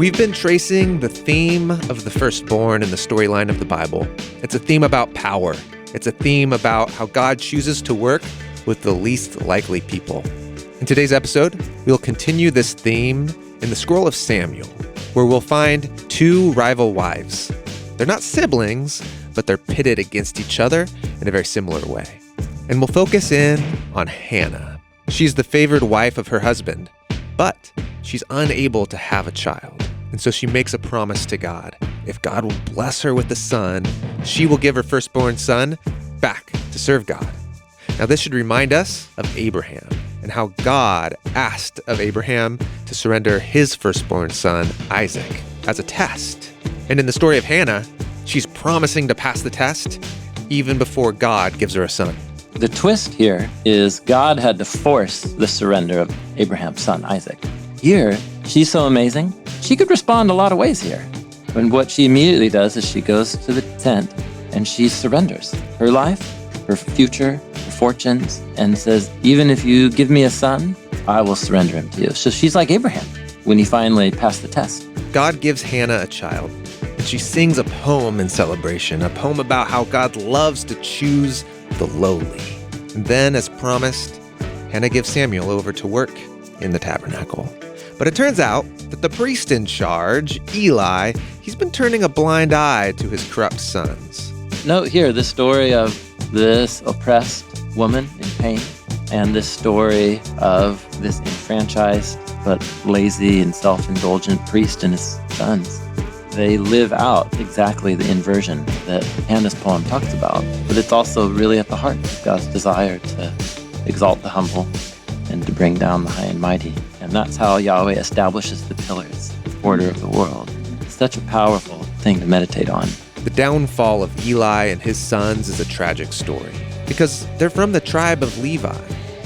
We've been tracing the theme of the firstborn in the storyline of the Bible. It's a theme about power. It's a theme about how God chooses to work with the least likely people. In today's episode, we'll continue this theme in the scroll of Samuel, where we'll find two rival wives. They're not siblings, but they're pitted against each other in a very similar way. And we'll focus in on Hannah. She's the favored wife of her husband, but she's unable to have a child. And so she makes a promise to God. If God will bless her with a son, she will give her firstborn son back to serve God. Now, this should remind us of Abraham and how God asked of Abraham to surrender his firstborn son, Isaac, as a test. And in the story of Hannah, she's promising to pass the test even before God gives her a son. The twist here is God had to force the surrender of Abraham's son, Isaac. Here, she's so amazing, she could respond a lot of ways here. And what she immediately does is she goes to the tent and she surrenders her life, her future, her fortunes, and says, even if you give me a son, I will surrender him to you. So she's like Abraham when he finally passed the test. God gives Hannah a child, and she sings a poem in celebration, a poem about how God loves to choose the lowly. And then, as promised, Hannah gives Samuel over to work in the tabernacle. But it turns out that the priest in charge, Eli, he's been turning a blind eye to his corrupt sons. Note here the story of this oppressed woman in pain and this story of this enfranchised but lazy and self-indulgent priest and his sons. They live out exactly the inversion that Hannah's poem talks about, but it's also really at the heart of God's desire to exalt the humble and to bring down the high and mighty. And that's how Yahweh establishes the pillars, the order of the world. It's such a powerful thing to meditate on. The downfall of Eli and his sons is a tragic story because they're from the tribe of Levi,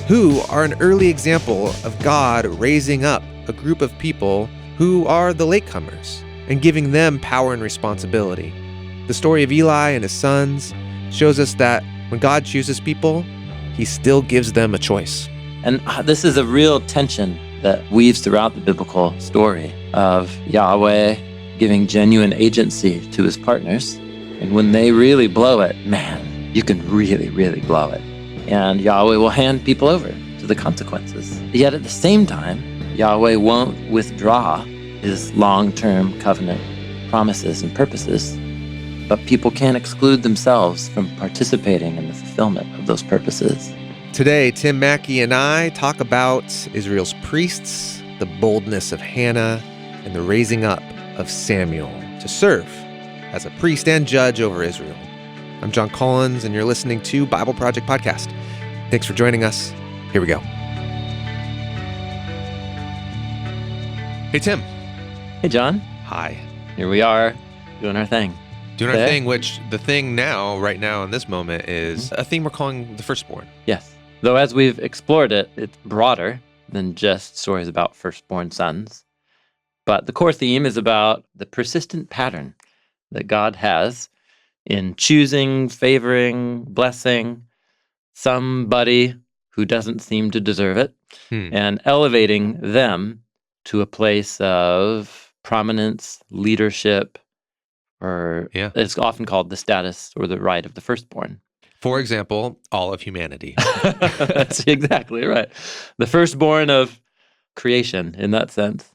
who are an early example of God raising up a group of people who are the latecomers and giving them power and responsibility. The story of Eli and his sons shows us that when God chooses people, he still gives them a choice. And this is a real tension that weaves throughout the biblical story of Yahweh giving genuine agency to his partners. And when they really blow it, man, you can really, really blow it. And Yahweh will hand people over to the consequences. Yet at the same time, Yahweh won't withdraw his long-term covenant promises and purposes, but people can't exclude themselves from participating in the fulfillment of those purposes. Today, Tim Mackey and I talk about Israel's priests, the boldness of Hannah, and the raising up of Samuel to serve as a priest and judge over Israel. I'm John Collins, and you're listening to Bible Project Podcast. Thanks for joining us. Here we go. Hey, Tim. Hey, John. Hi. Here we are doing our thing. Doing our thing, which the thing now, right now in this moment, is a thing we're calling the firstborn. Yes. Though as we've explored it, it's broader than just stories about firstborn sons. But the core theme is about the persistent pattern that God has in choosing, favoring, blessing somebody who doesn't seem to deserve it and elevating them to a place of prominence, leadership, or it's often called the status or the right of the firstborn. For example, all of humanity. That's exactly right. The firstborn of creation in that sense.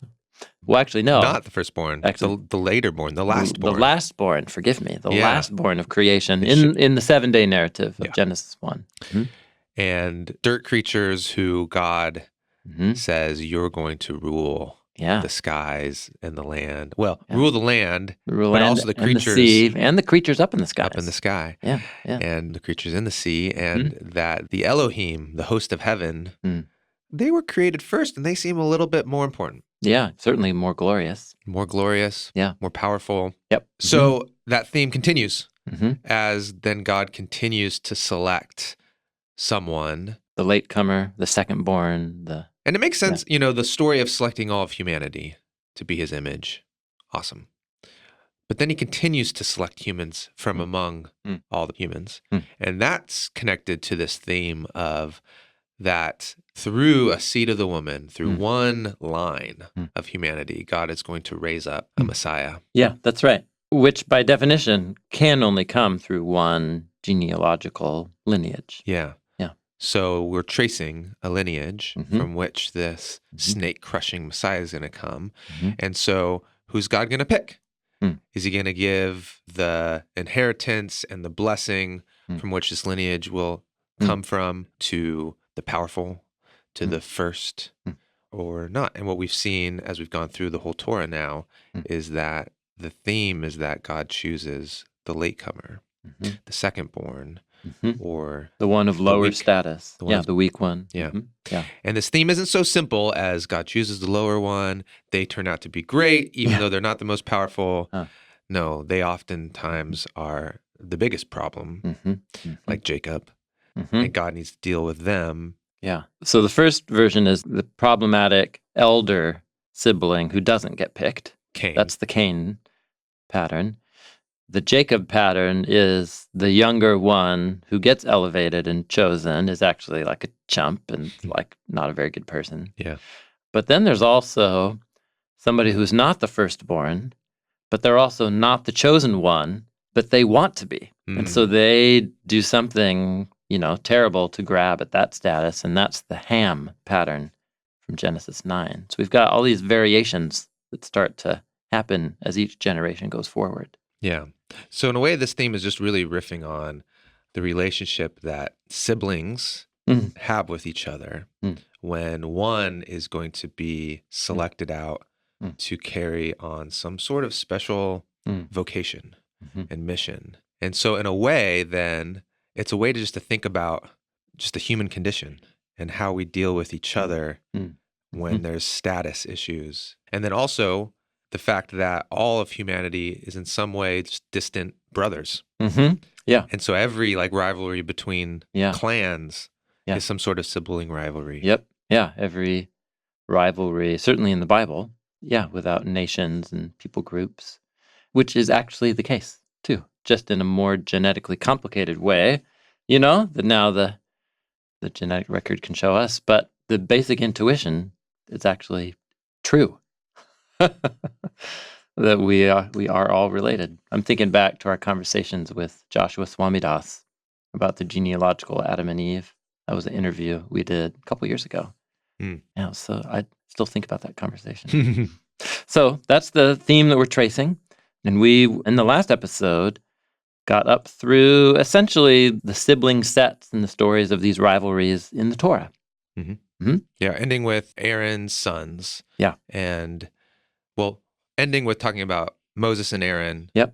Well, actually, no. Not the firstborn. Actually, the laterborn, the lastborn. The lastborn, forgive me. The lastborn of creation in the 7-day narrative of Genesis 1. Mm-hmm. And dirt creatures who God says you're going to rule the skies and the land. Well, rule the land, but also the creatures. And the sea, and the creatures up in the skies. Up in the sky. Yeah. And the creatures in the sea, and that the Elohim, the host of heaven, they were created first, and they seem a little bit more important. Yeah, certainly more glorious. More glorious. Yeah. More powerful. Yep. So that theme continues as then God continues to select someone. The latecomer, the secondborn, And it makes sense, the story of selecting all of humanity to be his image. Awesome. But then he continues to select humans from among all the humans. And that's connected to this theme of that through a seed of the woman, through Mm. one line Mm. of humanity, God is going to raise up a Messiah. Yeah, that's right. Which by definition can only come through one genealogical lineage. Yeah. Yeah. So we're tracing a lineage Mhm. from which this Mhm. snake-crushing Messiah is going to come. Mhm. And so who's God going to pick? Mm. Is he going to give the inheritance and the blessing Mm. from which this lineage will Mm. come from to the powerful, to Mm. the first, Mm. or not? And what we've seen as we've gone through the whole Torah now Mm. is that the theme is that God chooses the latecomer, Mhm. the secondborn, Mhm. or The one of lower weak. status. The one Yeah, who's- the weak one. Yeah. Mhm. Yeah. And this theme isn't so simple as God chooses the lower one. They turn out to be great, even Yeah. though they're not the most powerful. Huh. No, they oftentimes are the biggest problem, Mhm. Mhm. like Jacob, Mhm. and God needs to deal with them. Yeah. So the first version is the problematic elder sibling who doesn't get picked. Cain. That's the Cain pattern. The Jacob pattern is the younger one who gets elevated and chosen is actually like a chump and like not a very good person. Yeah. But then there's also somebody who's not the firstborn, but they're also not the chosen one, but they want to be. And so they do something, terrible to grab at that status. And that's the Ham pattern from Genesis 9. So we've got all these variations that start to happen as each generation goes forward. Yeah. So in a way, this theme is just really riffing on the relationship that siblings Mm. have with each other Mm. when one is going to be selected out Mm. to carry on some sort of special Mm. vocation Mhm. and mission. And so in a way, then, it's a way to think about just the human condition and how we deal with each other Mm. when there's status issues. And then also the fact that all of humanity is in some way just distant brothers. Mhm. Yeah. And so every rivalry between Yeah. clans Yeah. is some sort of sibling rivalry. Yep. Yeah. Every rivalry, certainly in the Bible, without nations and people groups, which is actually the case too, just in a more genetically complicated way, that now the genetic record can show us. But the basic intuition is actually true. That we are all related. I'm thinking back to our conversations with Joshua Swamidas about the genealogical Adam and Eve. That was an interview we did a couple years ago. Mm. Yeah, so I still think about that conversation. So that's the theme that we're tracing. And we, in the last episode, got up through essentially the sibling sets and the stories of these rivalries in the Torah. Yeah, ending with Aaron's sons. Yeah. And, ending with talking about Moses and Aaron. Yep.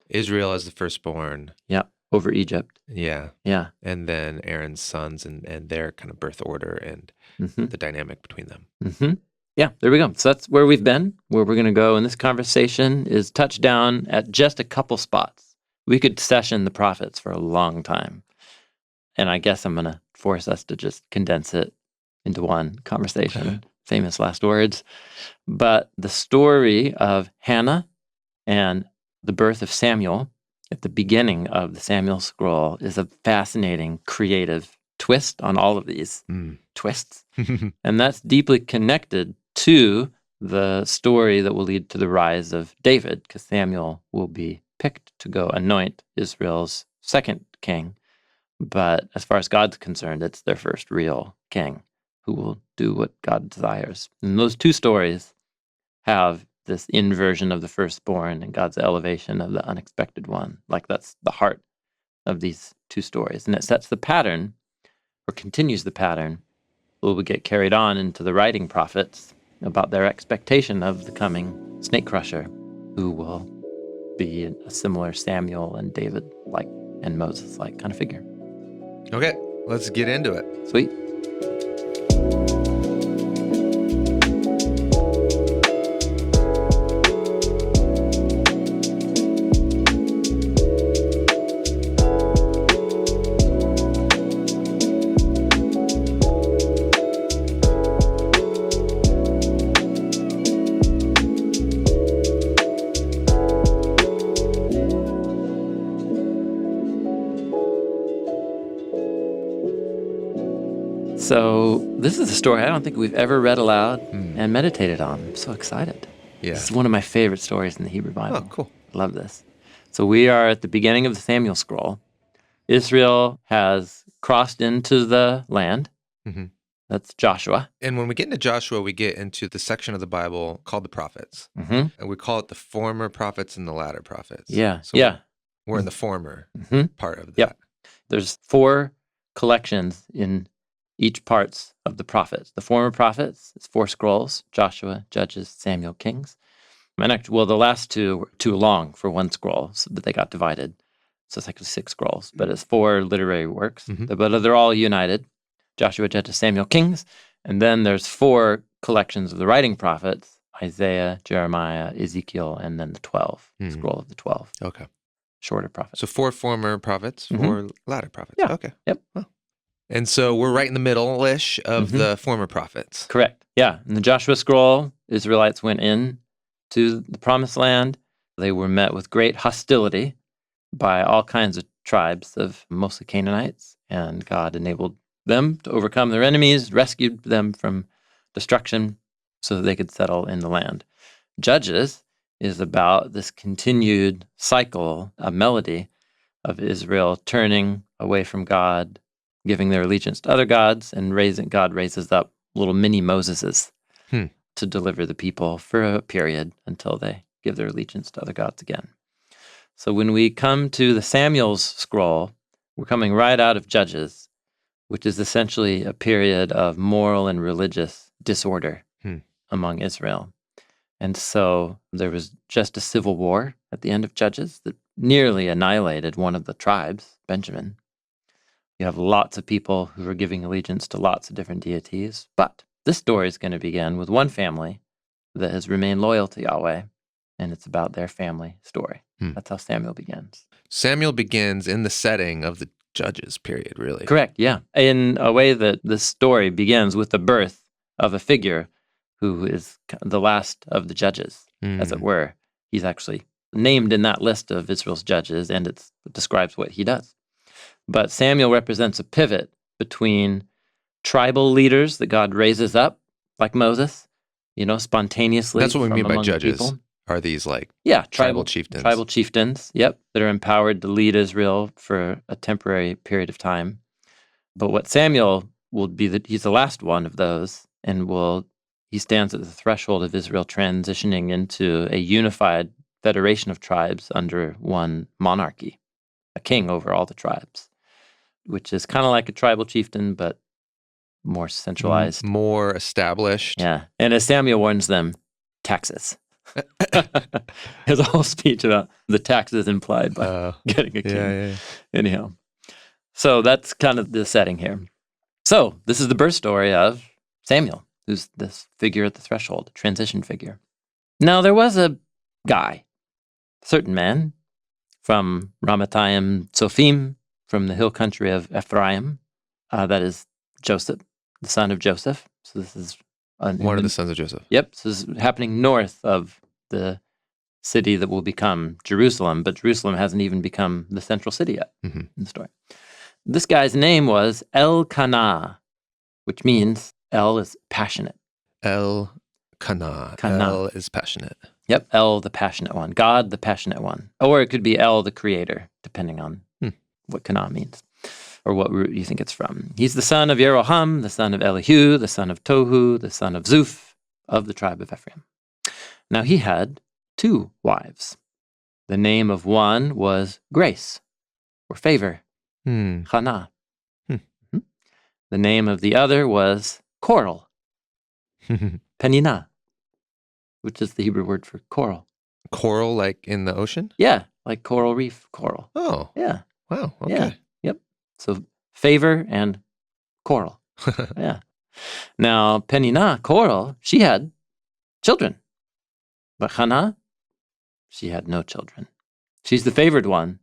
Israel as the firstborn. Yeah, over Egypt. Yeah. Yeah. And then Aaron's sons and their kind of birth order and the dynamic between them. Mm-hmm. Yeah, there we go. So that's where we've been. Where we're going to go in this conversation is touch down at just a couple spots. We could session the prophets for a long time. And I guess I'm going to force us to just condense it into one conversation. Famous last words. But the story of Hannah and the birth of Samuel at the beginning of the Samuel scroll is a fascinating, creative twist on all of these twists. And that's deeply connected to the story that will lead to the rise of David, because Samuel will be picked to go anoint Israel's second king. But as far as God's concerned, it's their first real king who will do what God desires. And those two stories have this inversion of the firstborn and God's elevation of the unexpected one. Like that's the heart of these two stories. And it sets the pattern, or continues the pattern, that will get carried on into the writing prophets about their expectation of the coming snake crusher, who will be a similar Samuel and David-like and Moses-like kind of figure. Okay, let's get into it. Sweet. So this is a story I don't think we've ever read aloud and meditated on. I'm so excited. Yeah. This is one of my favorite stories in the Hebrew Bible. Oh, cool. Love this. So we are at the beginning of the Samuel scroll. Israel has crossed into the land. Mm-hmm. That's Joshua. And when we get into Joshua, we get into the section of the Bible called the prophets. Mm-hmm. And we call it the former prophets and the latter prophets. Yeah. So yeah. we're in the former part of that. Yep. There's 4 collections in each parts of the prophets. The former prophets, it's 4 scrolls: Joshua, Judges, Samuel, Kings. And actually, well, the last 2 were too long for one scroll, but they got divided. So it's actually 6 scrolls, but it's 4 literary works. Mm-hmm. But they're all united: Joshua, Judges, Samuel, Kings. And then there's 4 collections of the writing prophets: Isaiah, Jeremiah, Ezekiel, and then the 12, scroll of the 12. Okay. Shorter prophets. So 4 former prophets, 4 latter prophets. Yeah. Okay. Yep. Wow. And so we're right in the middle-ish of the former prophets. Correct. Yeah. In the Joshua scroll, Israelites went in to the promised land. They were met with great hostility by all kinds of tribes of mostly Canaanites, and God enabled them to overcome their enemies, rescued them from destruction so that they could settle in the land. Judges is about this continued cycle, a melody of Israel turning away from God, giving their allegiance to other gods, and God raises up little mini Moseses to deliver the people for a period until they give their allegiance to other gods again. So when we come to the Samuel's scroll, we're coming right out of Judges, which is essentially a period of moral and religious disorder among Israel. And so there was just a civil war at the end of Judges that nearly annihilated one of the tribes, Benjamin. You have lots of people who are giving allegiance to lots of different deities. But this story is going to begin with one family that has remained loyal to Yahweh, and it's about their family story. That's how Samuel begins. Samuel begins in the setting of the Judges period, really. Correct, yeah. In a way that this story begins with the birth of a figure who is the last of the judges, as it were. He's actually named in that list of Israel's judges, and it describes what he does. But Samuel represents a pivot between tribal leaders that God raises up, like Moses, spontaneously. That's what we mean by judges. People. Are these like tribal chieftains? Tribal chieftains, yep, that are empowered to lead Israel for a temporary period of time. But what Samuel will be, he's the last one of those, and he stands at the threshold of Israel transitioning into a unified federation of tribes under one monarchy, a king over all the tribes, which is kind of like a tribal chieftain, but more centralized. More established. Yeah. And as Samuel warns them, taxes. His whole speech about the taxes implied by getting a king. Yeah. Anyhow. So that's kind of the setting here. So this is the birth story of Samuel, who's this figure at the threshold, transition figure. Now there was a guy, a certain man, from Ramatayim Tsophim, from the hill country of Ephraim, that is Joseph, the son of Joseph. So this is one of the sons of Joseph. Yep. So this is happening north of the city that will become Jerusalem, but Jerusalem hasn't even become the central city yet in the story. This guy's name was Elkanah, which means El is passionate. Elkanah. El is passionate. Yep, El, the passionate one. God, the passionate one. Or it could be El, the creator, depending on what Kanah means, or what root you think it's from. He's the son of Yeroham, the son of Elihu, the son of Tohu, the son of Zuph, of the tribe of Ephraim. Now he had 2 wives. The name of one was Grace, or favor, Hannah. The name of the other was Coral, Penina, which is the Hebrew word for coral. Coral, like in the ocean? Yeah, like coral reef coral. Oh. Yeah. Wow, okay. Yeah. Yep. So favor and coral. Yeah. Now, Penina, Coral, she had children. But Hannah, she had no children. She's the favored one.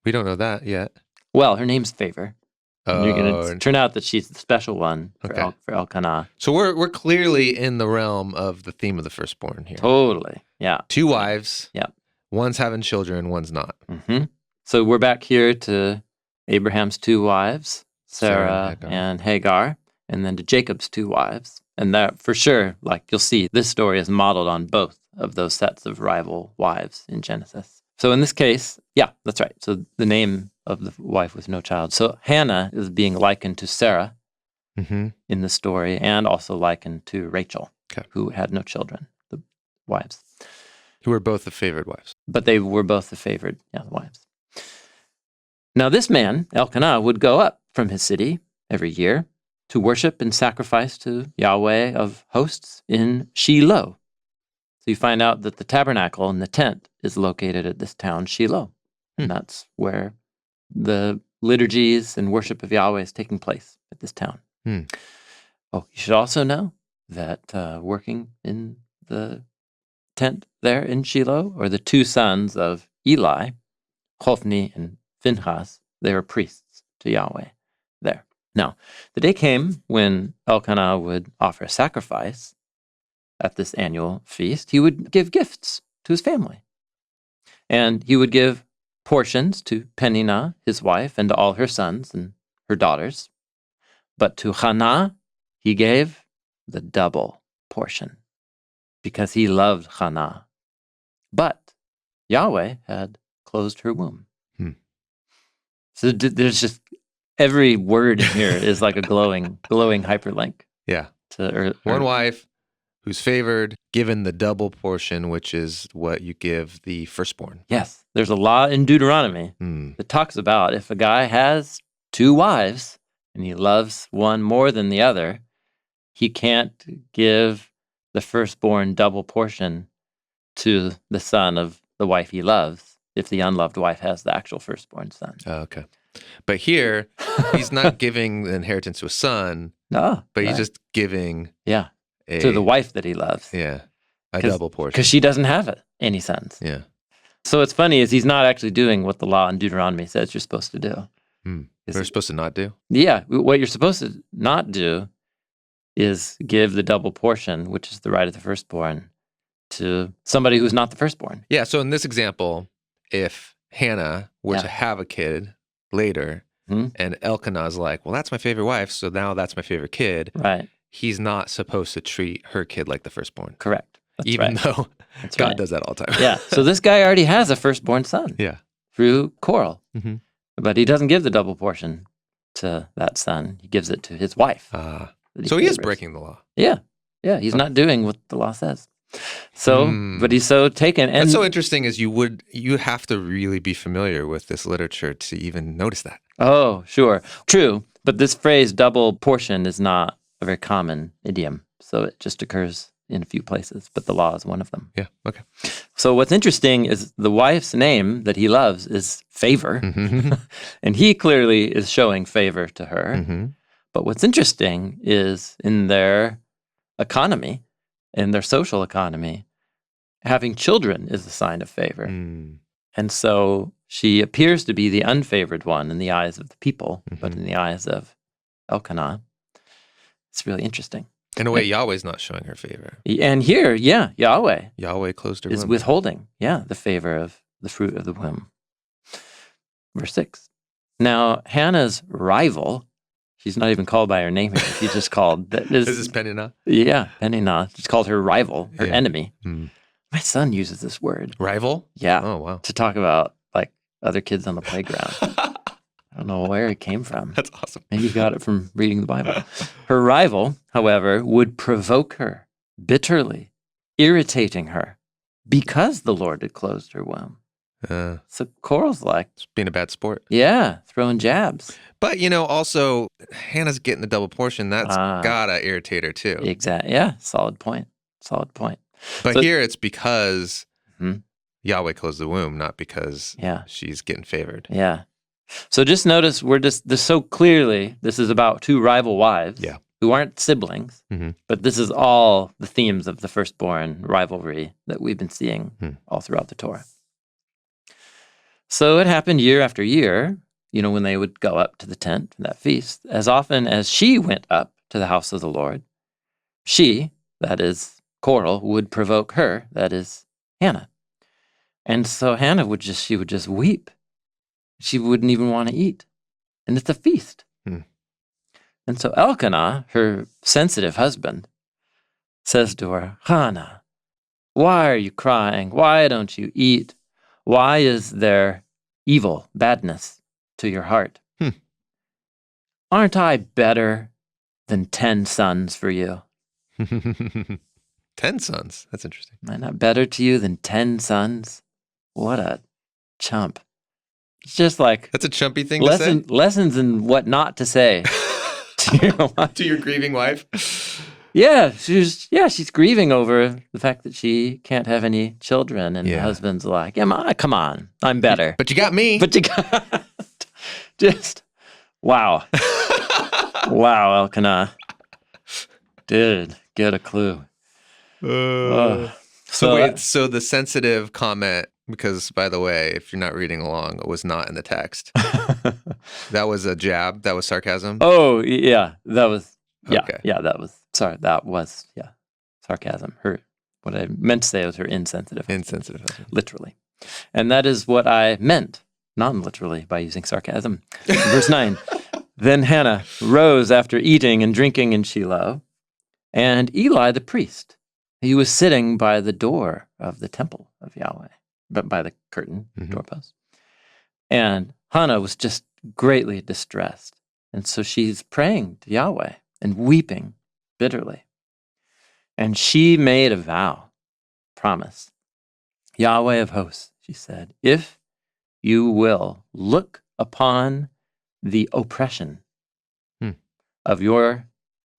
We don't know that yet. Well, her name's Favor. Oh. You're going to turn out that she's the special one for Elkanah. So we're clearly in the realm of the theme of the firstborn here. Totally. Yeah. 2 wives. Yeah. One's having children, one's not. So we're back here to Abraham's 2 wives, Sarah and Hagar. and then to Jacob's 2 wives. And that, for sure, like you'll see, this story is modeled on both of those sets of rival wives in Genesis. So in this case, yeah, that's right. So the name of the wife with no child. So Hannah is being likened to Sarah in the story, and also likened to Rachel, who had no children, the wives. Who were both the favored wives. But they were both the favored wives. Now this man, Elkanah, would go up from his city every year to worship and sacrifice to Yahweh of hosts in Shiloh. So you find out that the tabernacle and the tent is located at this town, Shiloh. And that's where the liturgies and worship of Yahweh is taking place, at this town. Oh, you should also know that working in the tent there in Shiloh are the 2 sons of Eli, Hophni and Phinehas. They were priests to Yahweh there. Now, the day came when Elkanah would offer a sacrifice at this annual feast. He would give gifts to his family. And he would give portions to Peninnah, his wife, and to all her sons and her daughters. But to Hannah, he gave the double portion, because he loved Hannah. But Yahweh had closed her womb. So there's just, every word in here is like a glowing hyperlink. Yeah. To one wife who's favored, given the double portion, which is what you give the firstborn. Yes. There's a law in Deuteronomy that talks about if a guy has 2 wives and he loves one more than the other, he can't give the firstborn double portion to the son of the wife he loves if the unloved wife has the actual firstborn son. Oh, okay. But here, he's not giving the inheritance to a son, but he's just giving to the wife that he loves. Yeah, a double portion. Because she doesn't have any sons. Yeah. So what's funny is he's not actually doing what the law in Deuteronomy says you're supposed to do. We're supposed to not do? Yeah. What you're supposed to not do is give the double portion, which is the right of the firstborn, to somebody who's not the firstborn. Yeah, so in this example, if Hannah were to have a kid later, and Elkanah's like, well, that's my favorite wife, so now that's my favorite kid. Right. He's not supposed to treat her kid like the firstborn. Correct. That's Even right. though God does that all the time. Yeah. So this guy already has a firstborn son. Yeah. Through Coral. But he doesn't give the double portion to that son. He gives it to his wife. So he is breaking the law. Yeah. Yeah. He's not doing what the law says. So, but he's so taken. And what's so interesting is you have to really be familiar with this literature to even notice that. Oh, sure. True. But this phrase double portion is not a very common idiom. So it just occurs in a few places, but the law is one of them. Yeah, okay. So what's interesting is the wife's name that he loves is Favor, and he clearly is showing favor to her. But what's interesting is in their economy, in their social economy, having children is a sign of favor. And so she appears to be the unfavored one in the eyes of the people, but in the eyes of Elkanah, it's really interesting. In a way, Yahweh's not showing her favor. And here, Yahweh closed her is womb. withholding, the favor of the fruit of the womb. Verse 6. Now, Hannah's rival, she's not even called by her name here. She's just called... Is this Peninnah? Yeah, Peninnah. She's called her rival, her enemy. My son uses this word. Rival? Yeah. Oh, wow. To talk about, like, other kids on the playground. I don't know where it came from. That's awesome. Maybe you got it from reading the Bible. Her rival, however, would provoke her bitterly, irritating her because the Lord had closed her womb. So Coral's like... It's being a bad sport. Yeah, throwing jabs. But, also, Hannah's getting the double portion. That's gotta irritate her, too. Exactly. Yeah, solid point. But here it's because Yahweh closed the womb, not because she's getting favored. Yeah. So just notice this so clearly, this is about 2 rival wives who aren't siblings, but this is all the themes of the firstborn rivalry that we've been seeing all throughout the Torah. So it happened year after year, when they would go up to the tent for that feast, as often as she went up to the house of the Lord, she, that is Coral, would provoke her, that is Hannah. And so Hannah would just weep. She wouldn't even want to eat. And it's a feast. And so Elkanah, her sensitive husband, says to her, Hannah, why are you crying? Why don't you eat? Why is there evil, badness to your heart? Aren't I better than 10 sons for you? 10 sons. That's interesting. Am I not better to you than 10 sons? What a chump. It's just like That's a chumpy thing to say. Lessons in what not to say to your wife. To your grieving wife? Yeah, she's grieving over the fact that she can't have any children, and the husband's like, "Yeah, come on, I'm better." But you got me. But you got just wow, wow, Elkanah, dude, get a clue. So the sensitive comment, because by the way, if you're not reading along, it was not in the text. That was a jab. That was sarcasm. Oh yeah, that was Okay. that was sarcasm. What I meant to say was her insensitive husband. Literally, and that is what I meant non-literally by using sarcasm. Verse 9. Then Hannah rose after eating and drinking in Shiloh, and Eli the priest, he was sitting by the door of the temple of Yahweh, but by the curtain, doorpost. And Hannah was just greatly distressed. And so she's praying to Yahweh and weeping bitterly. And she made a vow, promise. Yahweh of hosts, she said, if you will look upon the oppression of your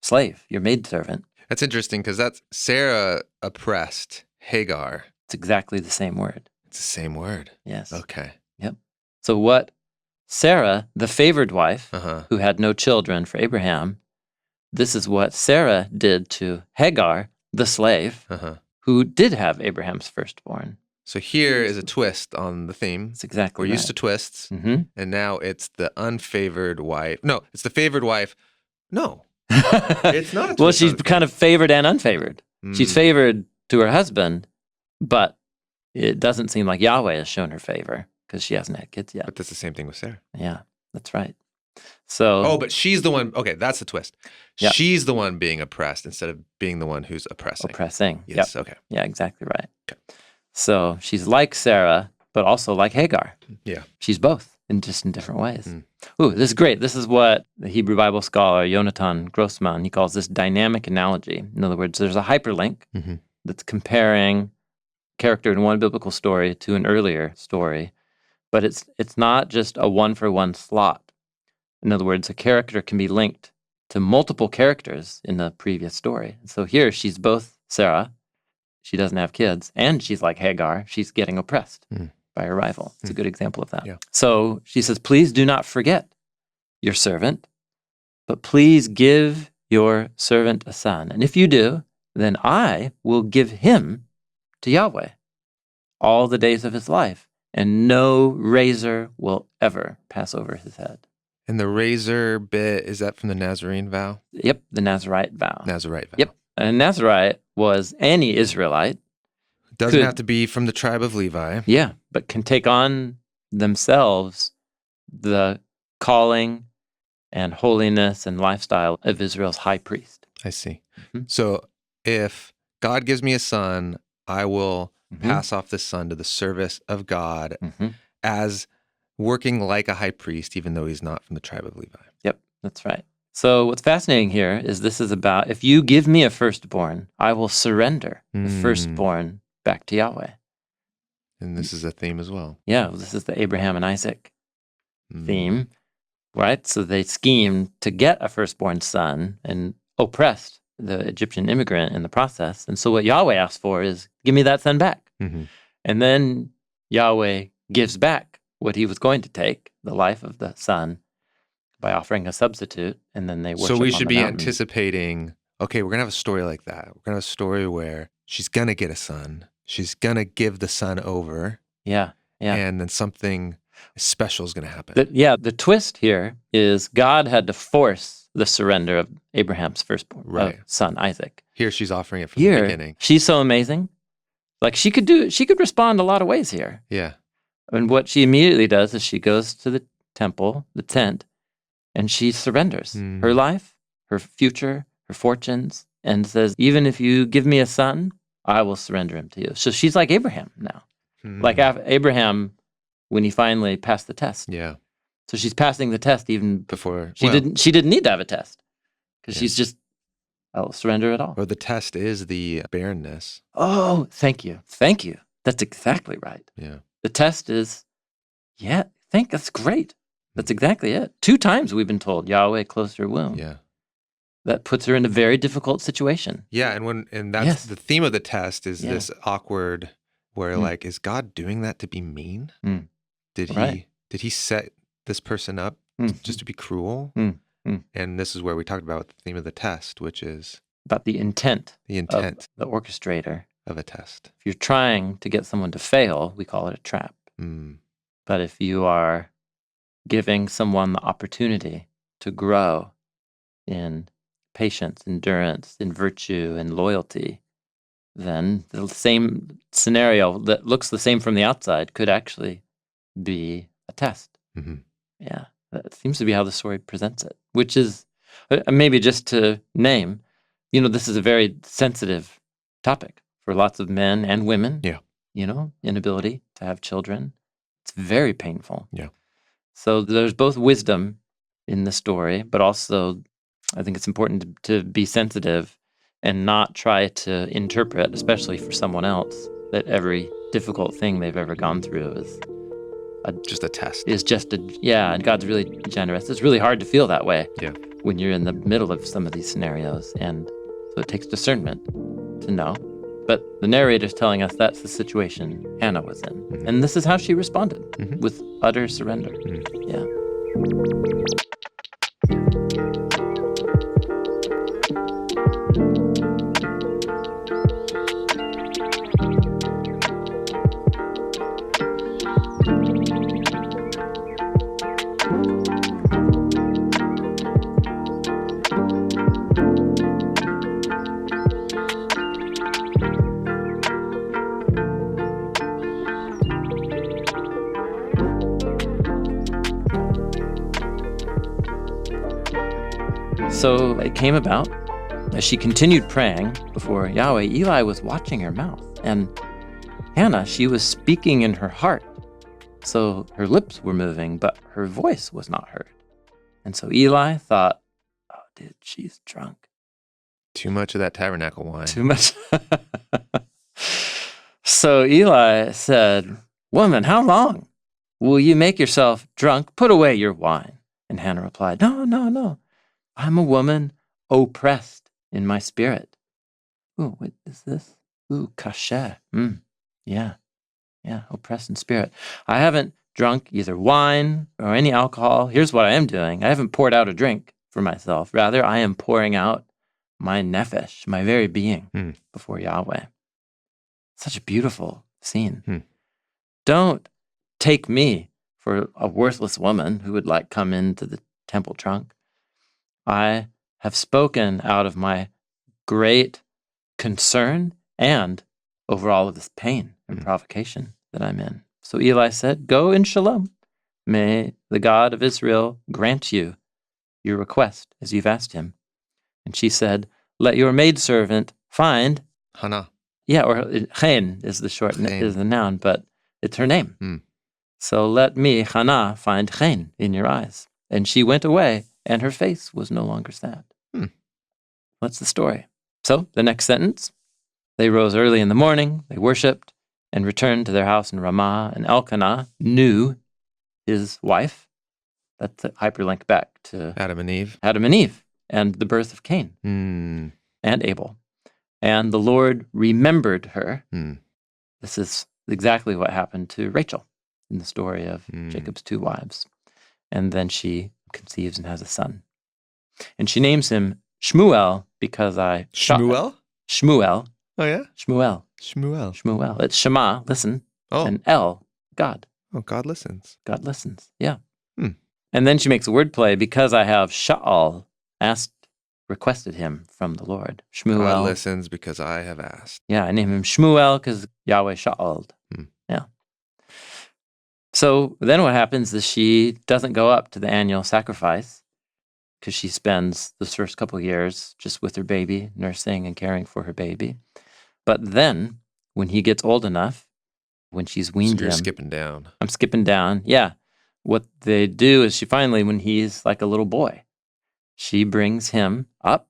slave, your maidservant. That's interesting because that's Sarah oppressed Hagar. It's exactly the same word. It's the same word. Yes. Okay. Yep. So what Sarah, the favored wife, who had no children for Abraham, this is what Sarah did to Hagar, the slave, who did have Abraham's firstborn. So here is a twist on the theme. That's exactly We're used to twists, and now it's the unfavored wife. No, it's the favored wife. No, it's not a twist. Well, she's kind of favored and unfavored. She's favored to her husband, but it doesn't seem like Yahweh has shown her favor because she hasn't had kids yet. But that's the same thing with Sarah. Yeah, that's right. So. Oh, but she's the one. Okay, that's the twist. Yep. She's the one being oppressed instead of being the one who's oppressing. Yep. Yes. Okay. Yeah, exactly right. Okay. So she's like Sarah, but also like Hagar. Yeah. She's both, in different ways. Ooh, this is great. This is what the Hebrew Bible scholar Yonatan Grossman, he calls this dynamic analogy. In other words, there's a hyperlink that's comparing character in one biblical story to an earlier story, but it's not just a one-for-one slot. In other words, a character can be linked to multiple characters in the previous story. So here, she's both Sarah. She doesn't have kids, and she's like Hagar. She's getting oppressed by her rival. It's a good example of that. Yeah. So she says, please do not forget your servant, but please give your servant a son. And if you do, then I will give him to Yahweh all the days of his life, and no razor will ever pass over his head. And the razor bit, is that from the Nazarene vow? Yep, the Nazarite vow. Nazarite vow. Yep. A Nazarite was any Israelite. Doesn't have to be from the tribe of Levi. Yeah, but can take on themselves the calling and holiness and lifestyle of Israel's high priest. I see. So if God gives me a son, I will pass off this son to the service of God as working like a high priest, even though he's not from the tribe of Levi. Yep, that's right. So what's fascinating here is this is about, if you give me a firstborn, I will surrender the firstborn back to Yahweh. And this is a theme as well. Yeah, this is the Abraham and Isaac theme, right? So they schemed to get a firstborn son and oppressed the Egyptian immigrant in the process. And so what Yahweh asked for is, give me that son back. And then Yahweh gives back what he was going to take, the life of the son, by offering a substitute, and then they worship. So we should on the be mountain. Anticipating, okay, we're going to have a story like that. We're going to have a story where she's going to get a son. She's going to give the son over. Yeah. And then something special is going to happen. The twist here is God had to force the surrender of Abraham's firstborn son, Isaac. Here she's offering it from the beginning. She's so amazing. Like she could respond a lot of ways here. Yeah. And what she immediately does is she goes to the temple, the tent, and she surrenders her life her future, her fortunes, and says, even if you give me a son, I will surrender him to you. So she's like Abraham now. Like Abraham when he finally passed the test. Yeah. So she's passing the test even Before she didn't need to have a test because she's just, I'll surrender it all. Or the test is the barrenness. Oh, thank you. Thank you. That's exactly right. Yeah. The test is, that's great. That's exactly it. 2 times we've been told Yahweh closed her womb. Yeah. That puts her in a very difficult situation. Yeah, and that's the theme of the test is this awkward where like, is God doing that to be mean? Did he set this person up just to be cruel? And this is where we talked about the theme of the test, which is about the intent of the orchestrator of a test. If you're trying to get someone to fail, we call it a trap. But if you are giving someone the opportunity to grow in patience, endurance, in virtue, and loyalty, then the same scenario that looks the same from the outside could actually be a test. Yeah, that seems to be how the story presents it, which is, maybe just to name, this is a very sensitive topic for lots of men and women. Yeah. Inability to have children. It's very painful. Yeah. So there's both wisdom in the story, but also I think it's important to be sensitive and not try to interpret, especially for someone else, that every difficult thing they've ever gone through is just a test. And God's really generous. It's really hard to feel that way when you're in the middle of some of these scenarios. And so it takes discernment to know. But the narrator's telling us that's the situation Hannah was in. And this is how she responded, with utter surrender. Yeah. So it came about, as she continued praying before Yahweh, Eli was watching her mouth. And Hannah, she was speaking in her heart. So her lips were moving, but her voice was not heard. And so Eli thought, oh, dude, she's drunk. Too much of that tabernacle wine. Too much. So Eli said, woman, how long will you make yourself drunk? Put away your wine. And Hannah replied, no. I'm a woman oppressed in my spirit. Ooh, what is this? Ooh, kasher. Yeah, oppressed in spirit. I haven't drunk either wine or any alcohol. Here's what I am doing. I haven't poured out a drink for myself. Rather, I am pouring out my nefesh, my very being, before Yahweh. Such a beautiful scene. Don't take me for a worthless woman who would come into the temple trunk. I have spoken out of my great concern and over all of this pain and provocation that I'm in. So Eli said, go in shalom. May the God of Israel grant you your request as you've asked him. And she said, let your maidservant find Hannah. Yeah, or chen is the short is the noun, but it's her name. So let me, Hannah, find chen in your eyes. And she went away, and her face was no longer sad. What's the story? So the next sentence, they rose early in the morning, they worshipped, and returned to their house in Ramah, and Elkanah knew his wife. That's a hyperlink back to Adam and Eve, and the birth of Cain and Abel. And the Lord remembered her. This is exactly what happened to Rachel in the story of Jacob's 2 wives. And then she conceives and has a son. And she names him Shmuel because Shmuel? Shmuel. Oh, yeah? Shmuel. It's Shema, listen. Oh. And El, God. Oh, God listens. God listens, yeah. And then she makes a wordplay, because I have Sha'al requested him from the Lord. Shmuel. God listens because I have asked. Yeah, I name him Shmuel because Yahweh Sha'aled. Yeah. So then what happens is she doesn't go up to the annual sacrifice. because she spends the first couple of years just with her baby, nursing and caring for her baby. But then when he gets old enough, when she's weaned So you're him, skipping down. I'm skipping down. Yeah. What they do is she finally, when he's like a little boy, she brings him up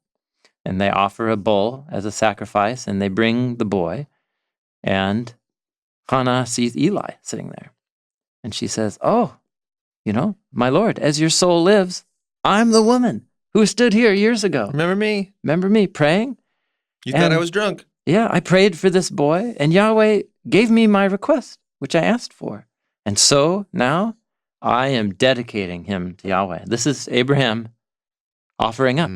and they offer a bull as a sacrifice and they bring the boy, and Hannah sees Eli sitting there. And she says, "Oh, my Lord, as your soul lives, I'm the woman who stood here years ago. Remember me? Remember me praying? You thought I was drunk. Yeah, I prayed for this boy, and Yahweh gave me my request, which I asked for. And so now I am dedicating him to Yahweh." This is Abraham offering up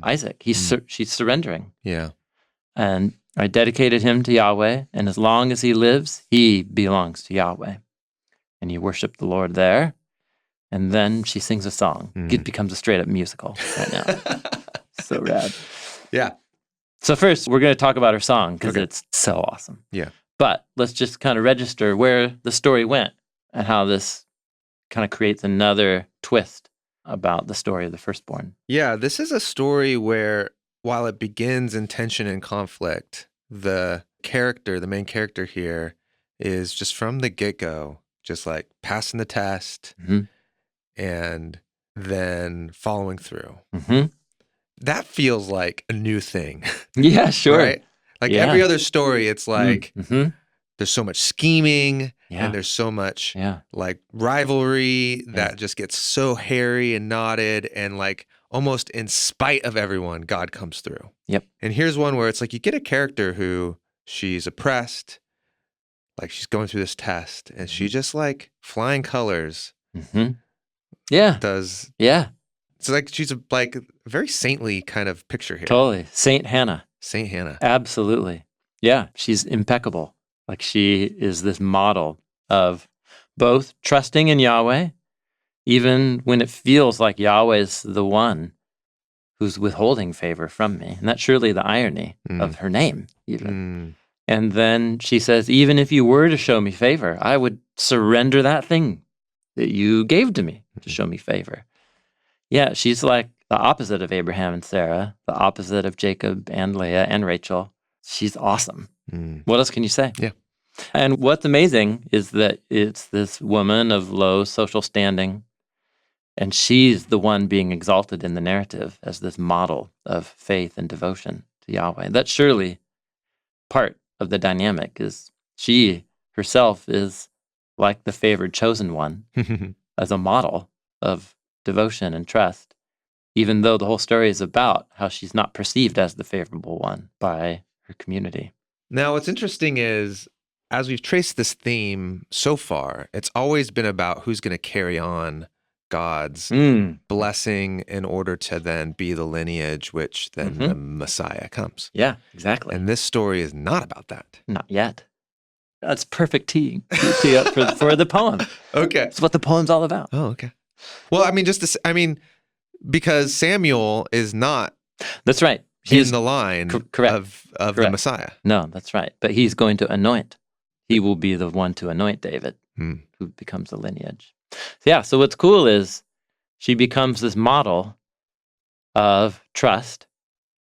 Isaac. She's surrendering. Yeah. And I dedicated him to Yahweh, and as long as he lives, he belongs to Yahweh. And you worship the Lord there. And then she sings a song. It becomes a straight-up musical right now. So rad. Yeah. So first, we're going to talk about her song because it's so awesome. Yeah. But let's just kind of register where the story went and how this kind of creates another twist about the story of the firstborn. Yeah, this is a story where, while it begins in tension and conflict, the main character here, is just from the get-go, just like passing the test and then following through. That feels like a new thing. Yeah, sure. Right? Like every other story, it's like there's so much scheming and there's so much like rivalry that just gets so hairy and knotted, and like almost in spite of everyone, God comes through. Yep. And here's one where it's like you get a character who she's oppressed, like she's going through this test, and she just like flying colors. Yeah. Does. Yeah. It's like she's a very saintly kind of picture here. Totally. Saint Hannah. Saint Hannah. Absolutely. Yeah. She's impeccable. Like she is this model of both trusting in Yahweh, even when it feels like Yahweh's the one who's withholding favor from me. And that's surely the irony of her name, even. And then she says, even if you were to show me favor, I would surrender that thing that you gave to me to show me favor. Yeah, she's like the opposite of Abraham and Sarah, the opposite of Jacob and Leah and Rachel. She's awesome. What else can you say? Yeah. And what's amazing is that it's this woman of low social standing, and she's the one being exalted in the narrative as this model of faith and devotion to Yahweh. That's surely part of the dynamic, is she herself is like the favored chosen one as a model of devotion and trust, even though the whole story is about how she's not perceived as the favorable one by her community. Now, what's interesting is, as we've traced this theme so far, it's always been about who's going to carry on God's blessing in order to then be the lineage which then the Messiah comes. Yeah, exactly. And this story is not about that. Not yet. That's perfect tee up for the poem. Okay. It's what the poem's all about. Oh, okay. Well, I mean, because Samuel is not. That's right. He's in the line correct. of the Messiah. No, that's right. But he's going to anoint. He will be the one to anoint David, who becomes the lineage. Yeah, so what's cool is she becomes this model of trust,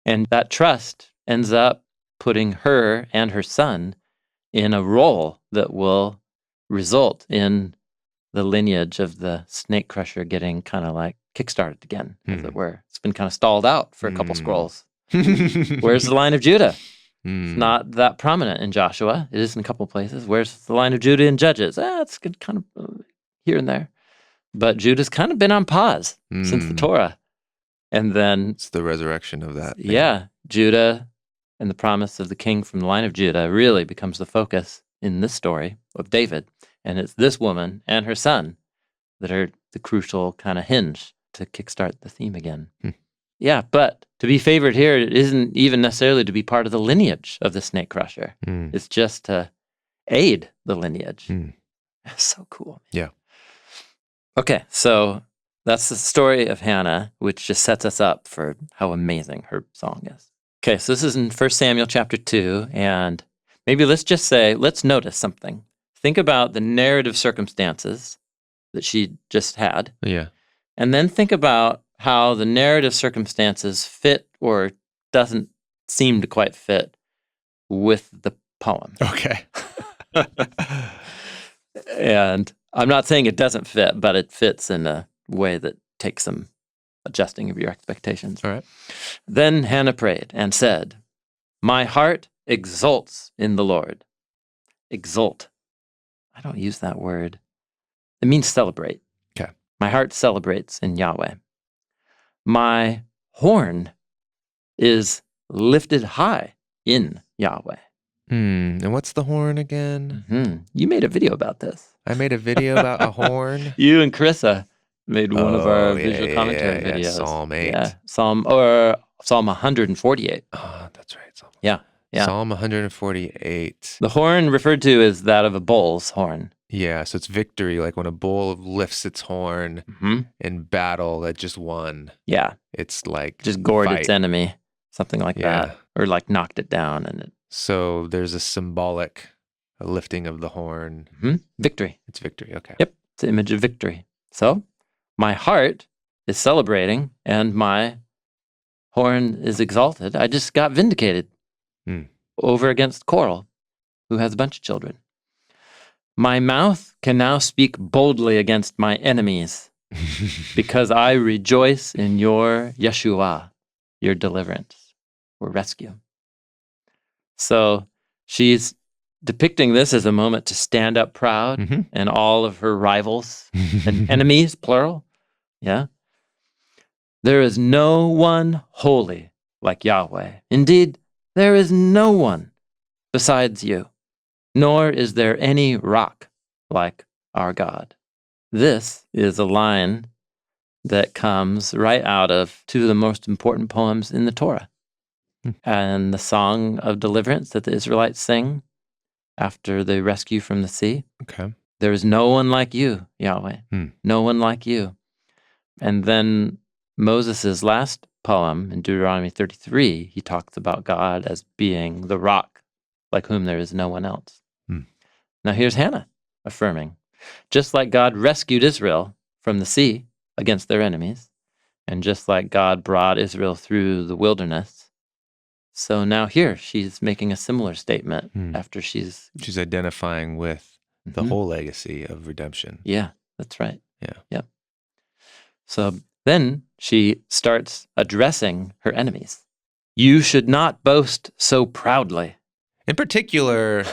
and that trust ends up putting her and her son in a role that will result in the lineage of the snake crusher getting kind of like kickstarted again, as it were. It's been kind of stalled out for a couple scrolls. Where's the line of Judah? It's not that prominent in Joshua. It is in a couple places. Where's the line of Judah in Judges? It's good, kind of here and there. But Judah's kind of been on pause since the Torah. And then it's the resurrection of that. Yeah, Judah and the promise of the king from the line of Judah really becomes the focus in this story of David. And it's this woman and her son that are the crucial kind of hinge to kickstart the theme again. Yeah, but to be favored here, it isn't even necessarily to be part of the lineage of the snake crusher. It's just to aid the lineage. That's so cool. Yeah. Okay, so that's the story of Hannah, which just sets us up for how amazing her song is. Okay, so this is in 1 Samuel chapter 2, and maybe let's notice something. Think about the narrative circumstances that she just had. Yeah. And then think about how the narrative circumstances fit or doesn't seem to quite fit with the poem. Okay. And I'm not saying it doesn't fit, but it fits in a way that takes some adjusting of your expectations. All right. Then Hannah prayed and said, "My heart exults in the Lord." Exult. I don't use that word. It means celebrate. Okay. My heart celebrates in Yahweh. My horn is lifted high in Yahweh. And what's the horn again? You made a video about this. I made a video about a horn. You and Carissa made one of our visual commentary videos. Psalm 8. Yeah, Psalm 148. Oh, that's right. Yeah. Psalm 148. The horn referred to is that of a bull's horn. Yeah, so it's victory, like when a bull lifts its horn in battle that just won. Yeah. It's like just gored its enemy, something like that, or like knocked it down. So there's a symbolic lifting of the horn. Victory. It's victory, okay. Yep, it's the image of victory. So my heart is celebrating and my horn is exalted. I just got vindicated over against Coral, who has a bunch of children. My mouth can now speak boldly against my enemies because I rejoice in your Yeshua, your deliverance or rescue. So she's depicting this as a moment to stand up proud and all of her rivals and enemies, plural. Yeah. There is no one holy like Yahweh. Indeed, there is no one besides you, nor is there any rock like our God. This is a line that comes right out of two of the most important poems in the Torah. And the song of deliverance that the Israelites sing after the rescue from the sea. Okay. There is no one like you, Yahweh. No one like you. And then Moses' last poem in Deuteronomy 33, he talks about God as being the rock, like whom there is no one else. Now here's Hannah affirming, just like God rescued Israel from the sea against their enemies, and just like God brought Israel through the wilderness, so now here she's making a similar statement after she's identifying with the whole legacy of redemption. Yeah, that's right. Yeah. Yep. So then she starts addressing her enemies. You should not boast so proudly. In particular,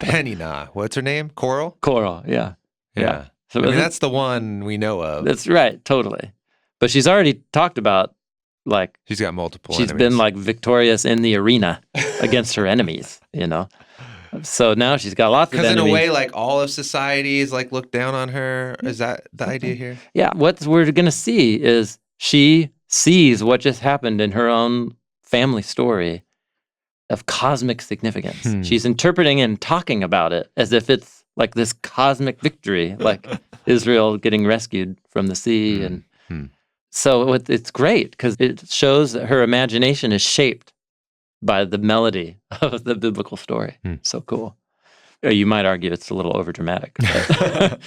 Penina, what's her name? Coral? Coral, yeah. So I mean, that's the one we know of. That's right, totally. But she's already talked about, like... She's got multiple She's enemies. been, like, victorious in the arena against her enemies, you know? So now she's got lots of enemies. Because in a way, like, all of society is, like, looked down on her. Is that the idea here? Yeah, what we're going to see is she sees what just happened in her own family story of cosmic significance. She's interpreting and talking about it as if it's like this cosmic victory, like Israel getting rescued from the sea. And so it's great because it shows that her imagination is shaped by the melody of the biblical story. So cool. You might argue it's a little overdramatic. But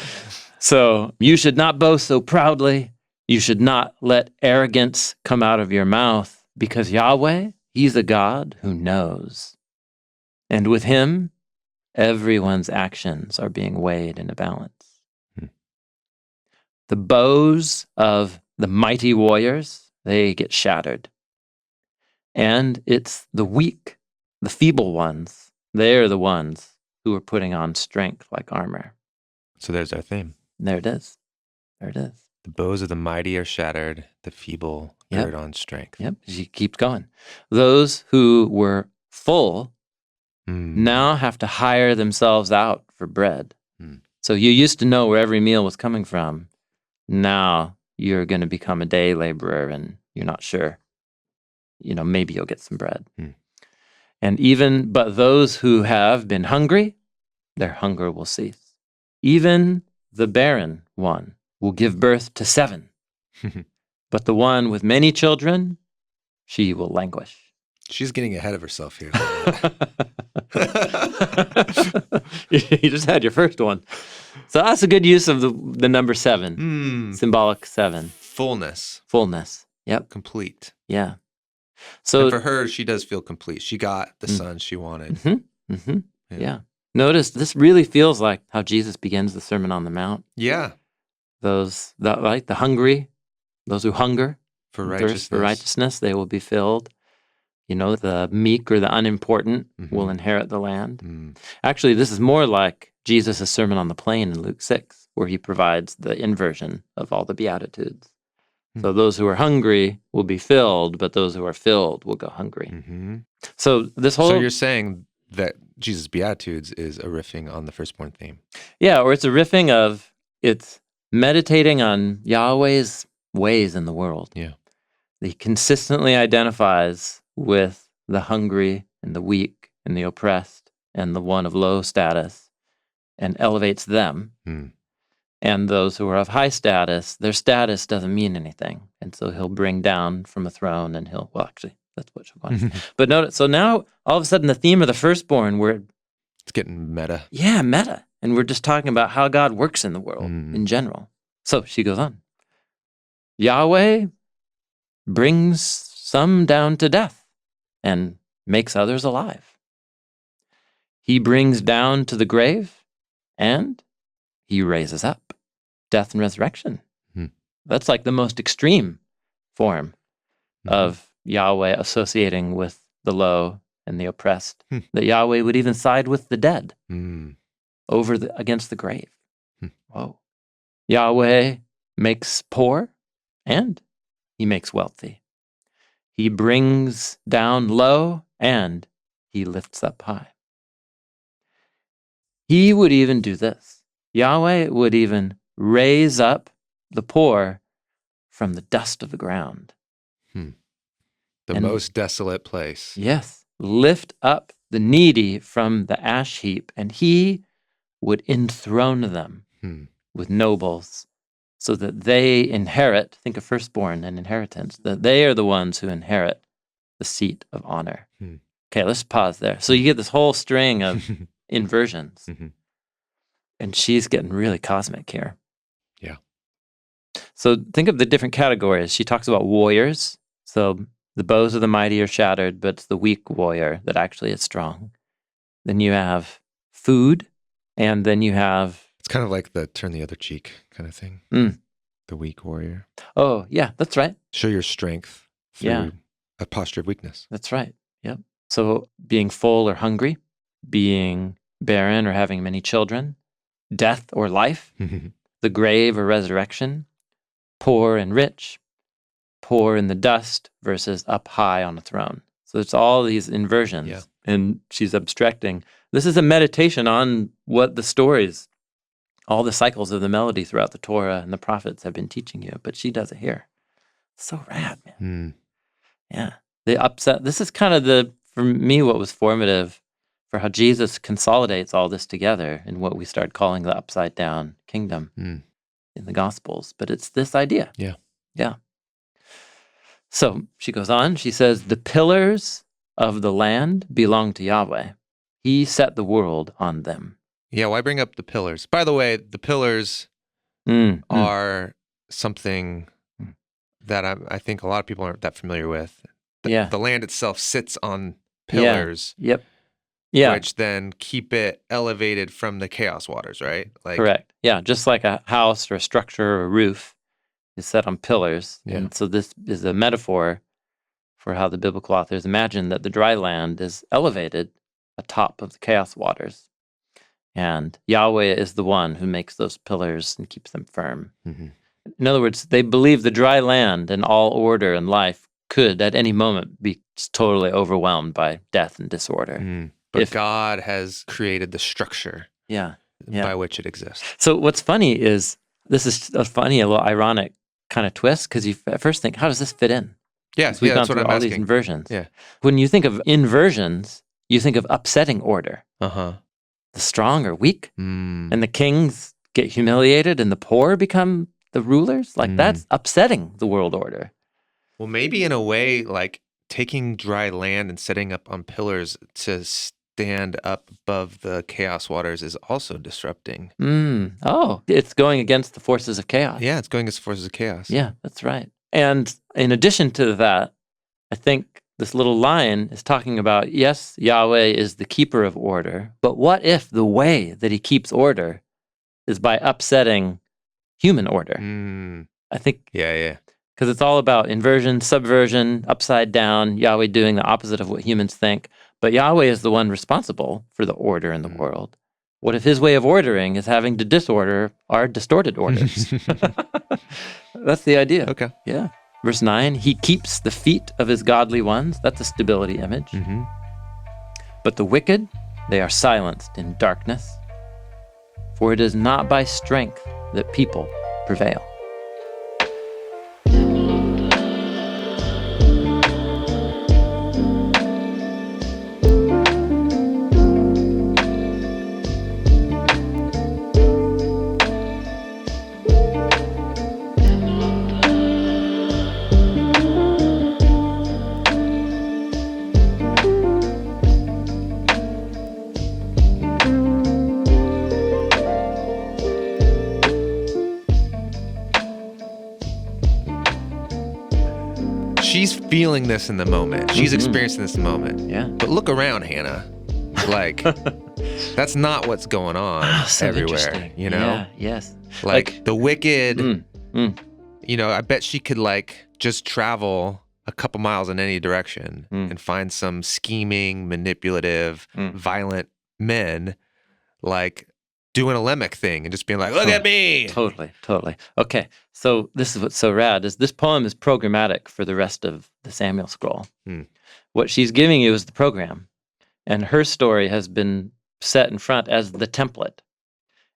so you should not boast so proudly. You should not let arrogance come out of your mouth because Yahweh, He's a God who knows. And with Him, everyone's actions are being weighed in a balance. The bows of the mighty warriors, they get shattered. And it's the weak, the feeble ones, they're the ones who are putting on strength like armor. So there's our theme. There it is. There it is. The bows of the mighty are shattered, the feeble gird on strength. Yep, she keeps going. Those who were full now have to hire themselves out for bread. So you used to know where every meal was coming from. Now you're going to become a day laborer and you're not sure. You know, maybe you'll get some bread. But those who have been hungry, their hunger will cease. Even the barren one will give birth to 7. But the one with many children, she will languish. She's getting ahead of herself here. You just had your first one. So that's a good use of the number 7, symbolic 7. Fullness. Fullness. Yep. Complete. Yeah. And So, for her, she does feel complete. She got the son she wanted. yeah. Notice this really feels like how Jesus begins the Sermon on the Mount. Yeah. The hungry, those who hunger, For and righteousness. thirst for righteousness, they will be filled. The meek or the unimportant will inherit the land. Actually, this is more like Jesus' Sermon on the Plain in Luke 6, where he provides the inversion of all the Beatitudes. So those who are hungry will be filled, but those who are filled will go hungry. So So you're saying that Jesus' Beatitudes is a riffing on the firstborn theme. Yeah, or it's a riffing of, it's meditating on Yahweh's ways in the world. Yeah. He consistently identifies with the hungry and the weak and the oppressed and the one of low status and elevates them. And those who are of high status, their status doesn't mean anything. And so he'll bring down from a throne and actually, that's what she'll go on. But notice, so now all of a sudden the theme of the firstborn, It's getting meta. Yeah, meta. And we're just talking about how God works in the world in general. So she goes on. Yahweh brings some down to death and makes others alive. He brings down to the grave and he raises up. Death and resurrection. That's like the most extreme form of Yahweh associating with the low and the oppressed. That Yahweh would even side with the dead against the grave. Whoa. Yahweh makes poor and he makes wealthy. He brings down low and he lifts up high. He would even do this. Yahweh would even raise up the poor from the dust of the ground. The most desolate place. Yes. Lift up the needy from the ash heap, and he would enthrone them with nobles so that they inherit, think of firstborn and inheritance, that they are the ones who inherit the seat of honor. Okay, let's pause there. So you get this whole string of inversions. And she's getting really cosmic here. Yeah. So think of the different categories. She talks about warriors. So the bows of the mighty are shattered, but it's the weak warrior that actually is strong. Then you have food, and then you have... It's kind of like the turn the other cheek kind of thing. The weak warrior. Oh, yeah, that's right. Show your strength through a posture of weakness. That's right. Yep. So being full or hungry, being barren or having many children, death or life, the grave or resurrection, poor and rich, poor in the dust versus up high on a throne. So it's all these inversions. And she's abstracting. This is a meditation on what the stories, all the cycles of the melody throughout the Torah and the prophets have been teaching you. But she does it here. So rad, man. Yeah. This is kind of for me, what was formative for how Jesus consolidates all this together in what we start calling the upside down kingdom in the Gospels. But it's this idea. Yeah. So she goes on, she says, the pillars of the land belong to Yahweh. He set the world on them. Yeah, why bring up the pillars? By the way, the pillars are something that I think a lot of people aren't that familiar with. The land itself sits on pillars. Which then keep it elevated from the chaos waters, right? Correct. Yeah, just like a house or a structure or a roof is set on pillars. And so this is a metaphor for how the biblical authors imagine that the dry land is elevated atop of the chaos waters. And Yahweh is the one who makes those pillars and keeps them firm. In other words, they believe the dry land and all order in life could at any moment be totally overwhelmed by death and disorder. But God has created the structure by which it exists. So what's funny is, this is a little ironic kind of twist, because you at first think, how does this fit in? Yes, We've gone that's what through I'm all asking. these inversions. Yeah. When you think of inversions, you think of upsetting order. The strong are weak, and the kings get humiliated, and the poor become the rulers. Like that's upsetting the world order. Well, maybe in a way, like taking dry land and setting up on pillars to stand up above the chaos waters is also disrupting. Oh, it's going against the forces of chaos. Yeah, it's going against the forces of chaos. Yeah, that's right. And in addition to that, I think this little line is talking about, yes, Yahweh is the keeper of order, but what if the way that he keeps order is by upsetting human order? I think, Yeah. because it's all about inversion, subversion, upside down, Yahweh doing the opposite of what humans think. But Yahweh is the one responsible for the order in the world. What if his way of ordering is having to disorder our distorted orders? That's the idea. Okay. Yeah. Verse 9, he keeps the feet of his godly ones. That's a stability image. But the wicked, they are silenced in darkness. For it is not by strength that people prevail. She's feeling this in the moment. She's experiencing this in the moment. Yeah. But look around, Hannah. Like, that's not what's going on So everywhere, interesting. you know? Yeah, yes. Like the wicked, you know, I bet she could like just travel a couple miles in any direction and find some scheming, manipulative, violent men like doing a Lamech thing and just being like, look at me. Totally. Okay, so this is what's so rad, is this poem is programmatic for the rest of the Samuel scroll. What she's giving you is the program, and her story has been set in front as the template.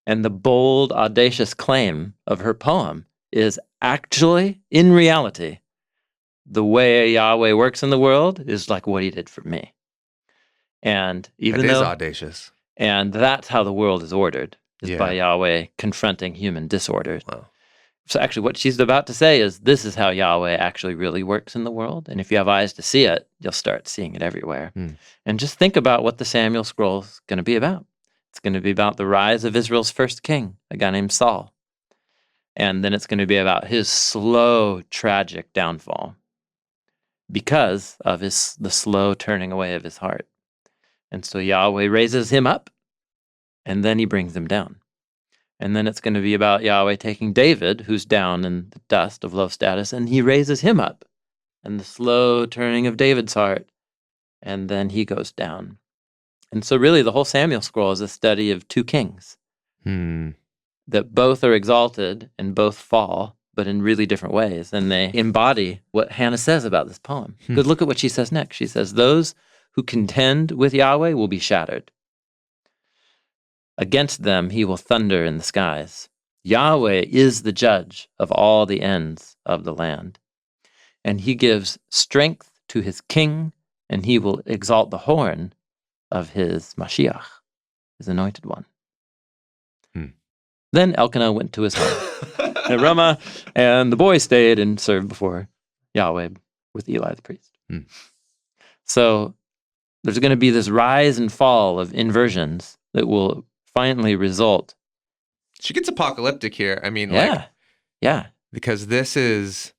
And the bold, audacious claim of her poem is actually, in reality, the way Yahweh works in the world is like what he did for me. And even That is though audacious. And that's how the world is ordered, is Yeah. by Yahweh confronting human disorders. Wow. So actually what she's about to say is this is how Yahweh actually really works in the world. And if you have eyes to see it, you'll start seeing it everywhere. And just think about what the Samuel scroll is going to be about. It's going to be about the rise of Israel's first king, a guy named Saul. And then it's going to be about his slow, tragic downfall because of the slow turning away of his heart. And so Yahweh raises him up, and then he brings him down. And then it's going to be about Yahweh taking David, who's down in the dust of low status, and he raises him up, and the slow turning of David's heart, and then he goes down. And so really the whole Samuel scroll is a study of two kings that both are exalted and both fall, but in really different ways. And they embody what Hannah says about this poem. Because look at what she says next. She says, those who contend with Yahweh will be shattered. Against them he will thunder in the skies. Yahweh is the judge of all the ends of the land. And he gives strength to his king, and he will exalt the horn of his Mashiach, his anointed one. Then Elkanah went to his home at Ramah, and the boy stayed and served before Yahweh with Eli the priest. So there's going to be this rise and fall of inversions that will finally result. She gets apocalyptic here. I mean, because this is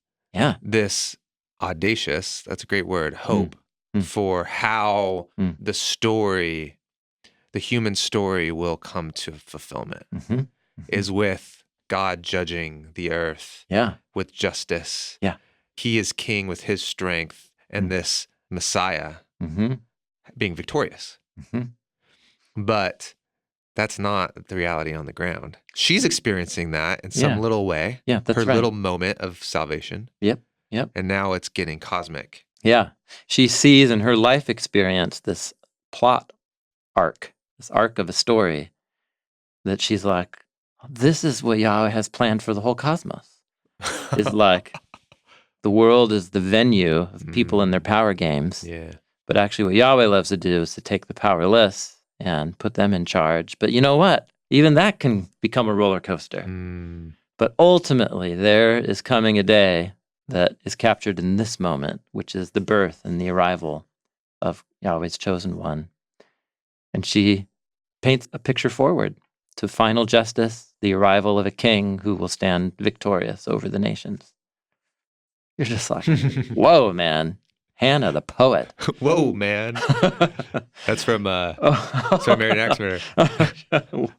this audacious, that's a great word, hope for how the story, the human story will come to fulfillment is with God judging the earth with justice. He is king with his strength and this Messiah being victorious. But that's not the reality on the ground. She's experiencing that in some little way. Yeah, that's her right. little moment of salvation. Yep. And now it's getting cosmic. Yeah. She sees in her life experience this plot arc, this arc of a story that she's like, this is what Yahweh has planned for the whole cosmos. It's like the world is the venue of people in their power games. Yeah. But actually what Yahweh loves to do is to take the powerless and put them in charge. But you know what? Even that can become a roller coaster. But ultimately, there is coming a day that is captured in this moment, which is the birth and the arrival of Yahweh's chosen one. And she paints a picture forward to final justice, the arrival of a king who will stand victorious over the nations. You're just like, whoa, man. Hannah, the poet. Whoa, man. That's from Mary Axeter.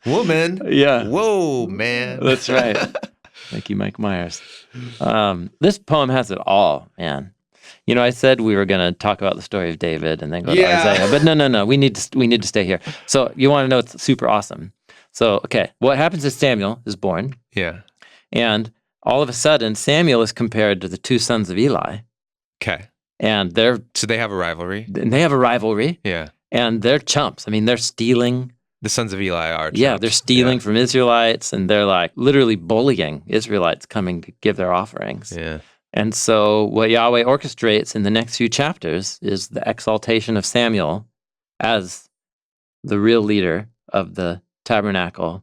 Woman. Yeah. Whoa, man. That's right. Thank you, Mike Myers. This poem has it all, man. I said we were going to talk about the story of David and then go to Isaiah, but no. We need to stay here. So you want to know it's super awesome. So, okay, what happens is Samuel is born. Yeah. And all of a sudden, Samuel is compared to the two sons of Eli. Okay. And so they have a rivalry? They have a rivalry. Yeah. And they're chumps. I mean, they're stealing. The sons of Eli are chumps. Yeah, they're stealing from Israelites, and they're like literally bullying Israelites coming to give their offerings. Yeah. And so what Yahweh orchestrates in the next few chapters is the exaltation of Samuel as the real leader of the tabernacle.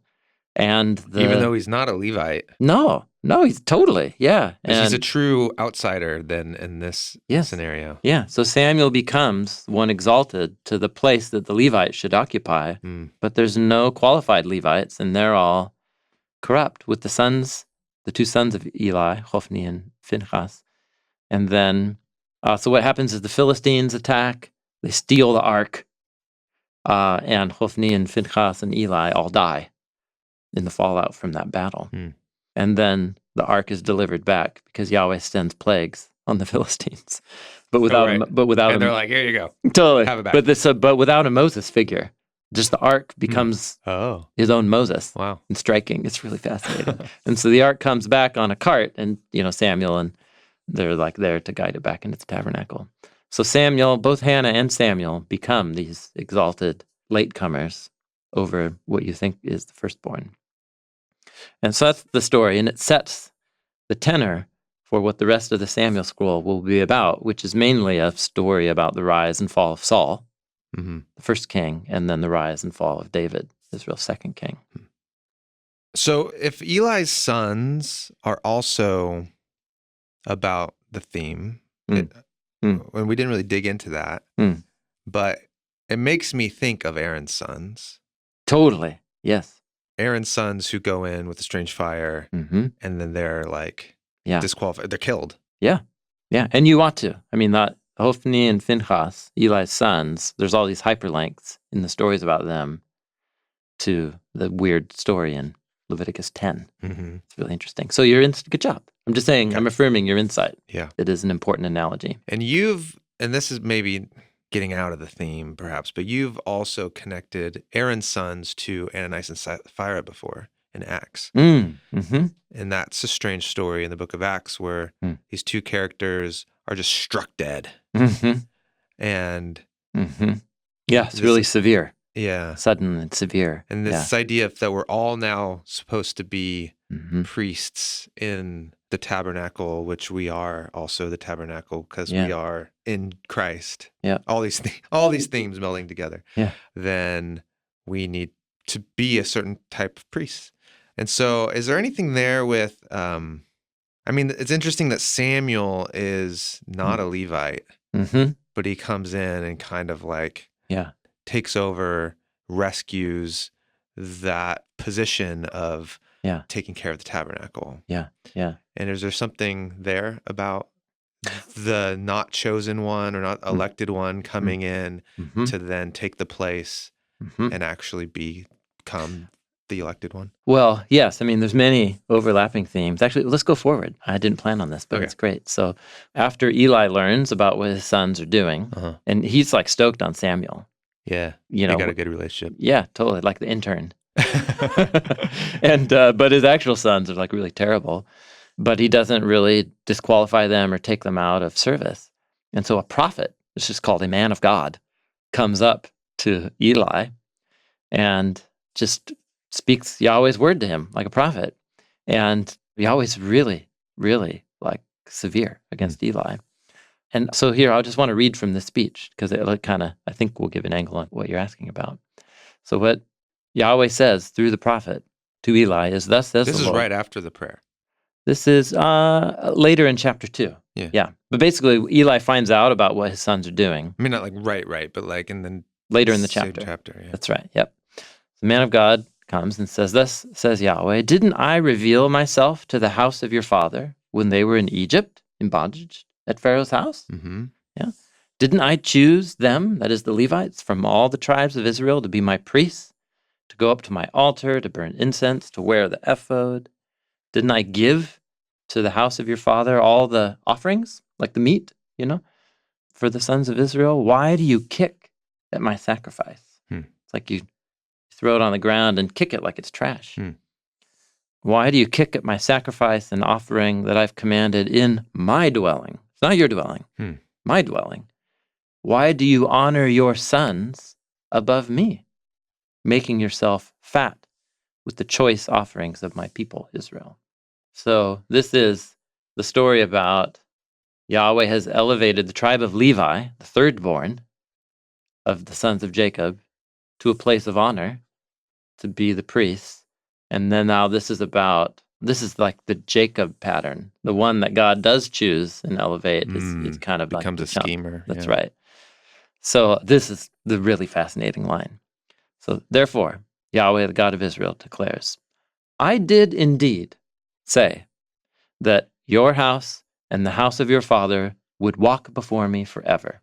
And even though he's not a Levite. No, he's totally, yeah. And he's a true outsider then in this scenario. Yeah, so Samuel becomes one exalted to the place that the Levites should occupy, but there's no qualified Levites, and they're all corrupt with the two sons of Eli, Hophni and Phinehas. And then, so what happens is the Philistines attack, they steal the ark, and Hophni and Phinehas and Eli all die in the fallout from that battle. And then the ark is delivered back because Yahweh sends plagues on the Philistines, but without and they're like, here you go, totally have it back. But without a Moses figure, just the ark becomes his own Moses. Wow, and striking. It's really fascinating. And so the ark comes back on a cart, and Samuel and they're like there to guide it back into the tabernacle. So Samuel, both Hannah and Samuel, become these exalted latecomers over what you think is the firstborn. And so that's the story, and it sets the tenor for what the rest of the Samuel scroll will be about, which is mainly a story about the rise and fall of Saul, the first king, and then the rise and fall of David, Israel's second king. So if Eli's sons are also about the theme, and we didn't really dig into that, but it makes me think of Aaron's sons. Totally, yes. Aaron's sons who go in with a strange fire, and then they're like disqualified. They're killed. Yeah. And you ought to. I mean, that Hophni and Phinehas, Eli's sons, there's all these hyperlinks in the stories about them to the weird story in Leviticus 10. It's really interesting. So good job. I'm just saying, I'm affirming your insight. Yeah. It is an important analogy. And this is maybe getting out of the theme, perhaps, but you've also connected Aaron's sons to Ananias and Sapphira before in Acts. And that's a strange story in the book of Acts where these two characters are just struck dead. And yeah, it's really severe. Yeah. Sudden and severe. And this idea that we're all now supposed to be priests in the tabernacle, which we are also the tabernacle because we are in Christ. Yeah. All these themes melding together. Yeah. Then we need to be a certain type of priest. And so is there anything there with, it's interesting that Samuel is not a Levite, but he comes in and kind of like takes over, rescues that position of taking care of the tabernacle. Yeah. And is there something there about the not chosen one or not elected one coming in to then take the place and actually become the elected one? Well, yes. I mean, there's many overlapping themes. Actually, let's go forward. I didn't plan on this, but it's great. So after Eli learns about what his sons are doing, and he's like stoked on Samuel. Yeah. You got a good relationship. Yeah, totally. Like the intern. And but his actual sons are like really terrible. But he doesn't really disqualify them or take them out of service. And so a prophet, it's just called a man of God, comes up to Eli and just speaks Yahweh's word to him like a prophet. And Yahweh's really, really like severe against Eli. And so here, I just want to read from this speech because it kind of, I think, will give an angle on what you're asking about. So what Yahweh says through the prophet to Eli is, "Thus says the Lord." This is right after the prayer. This is later in chapter 2. Yeah. But basically, Eli finds out about what his sons are doing. I mean, not like right, but like, and then later in the Same chapter. chapter, yeah. That's right. Yep. The man of God comes and says, "Thus says Yahweh, didn't I reveal myself to the house of your father when they were in Egypt, in bondage at Pharaoh's house? Mm-hmm. Yeah. Didn't I choose them, that is the Levites, from all the tribes of Israel to be my priests, to go up to my altar, to burn incense, to wear the ephod? Didn't I give to the house of your father all the offerings, like the meat, for the sons of Israel? Why do you kick at my sacrifice?" It's like you throw it on the ground and kick it like it's trash. "Why do you kick at my sacrifice and offering that I've commanded in my dwelling?" It's not your dwelling, my dwelling. "Why do you honor your sons above me, making yourself fat with the choice offerings of my people, Israel?" So this is the story about Yahweh has elevated the tribe of Levi, the thirdborn of the sons of Jacob, to a place of honor to be the priests. And then now this is like the Jacob pattern. The one that God does choose and elevate is kind of becomes like a schemer. That's yeah. right. So this is the really fascinating line. So therefore, Yahweh, the God of Israel, declares, "I did indeed say that your house and the house of your father would walk before me forever.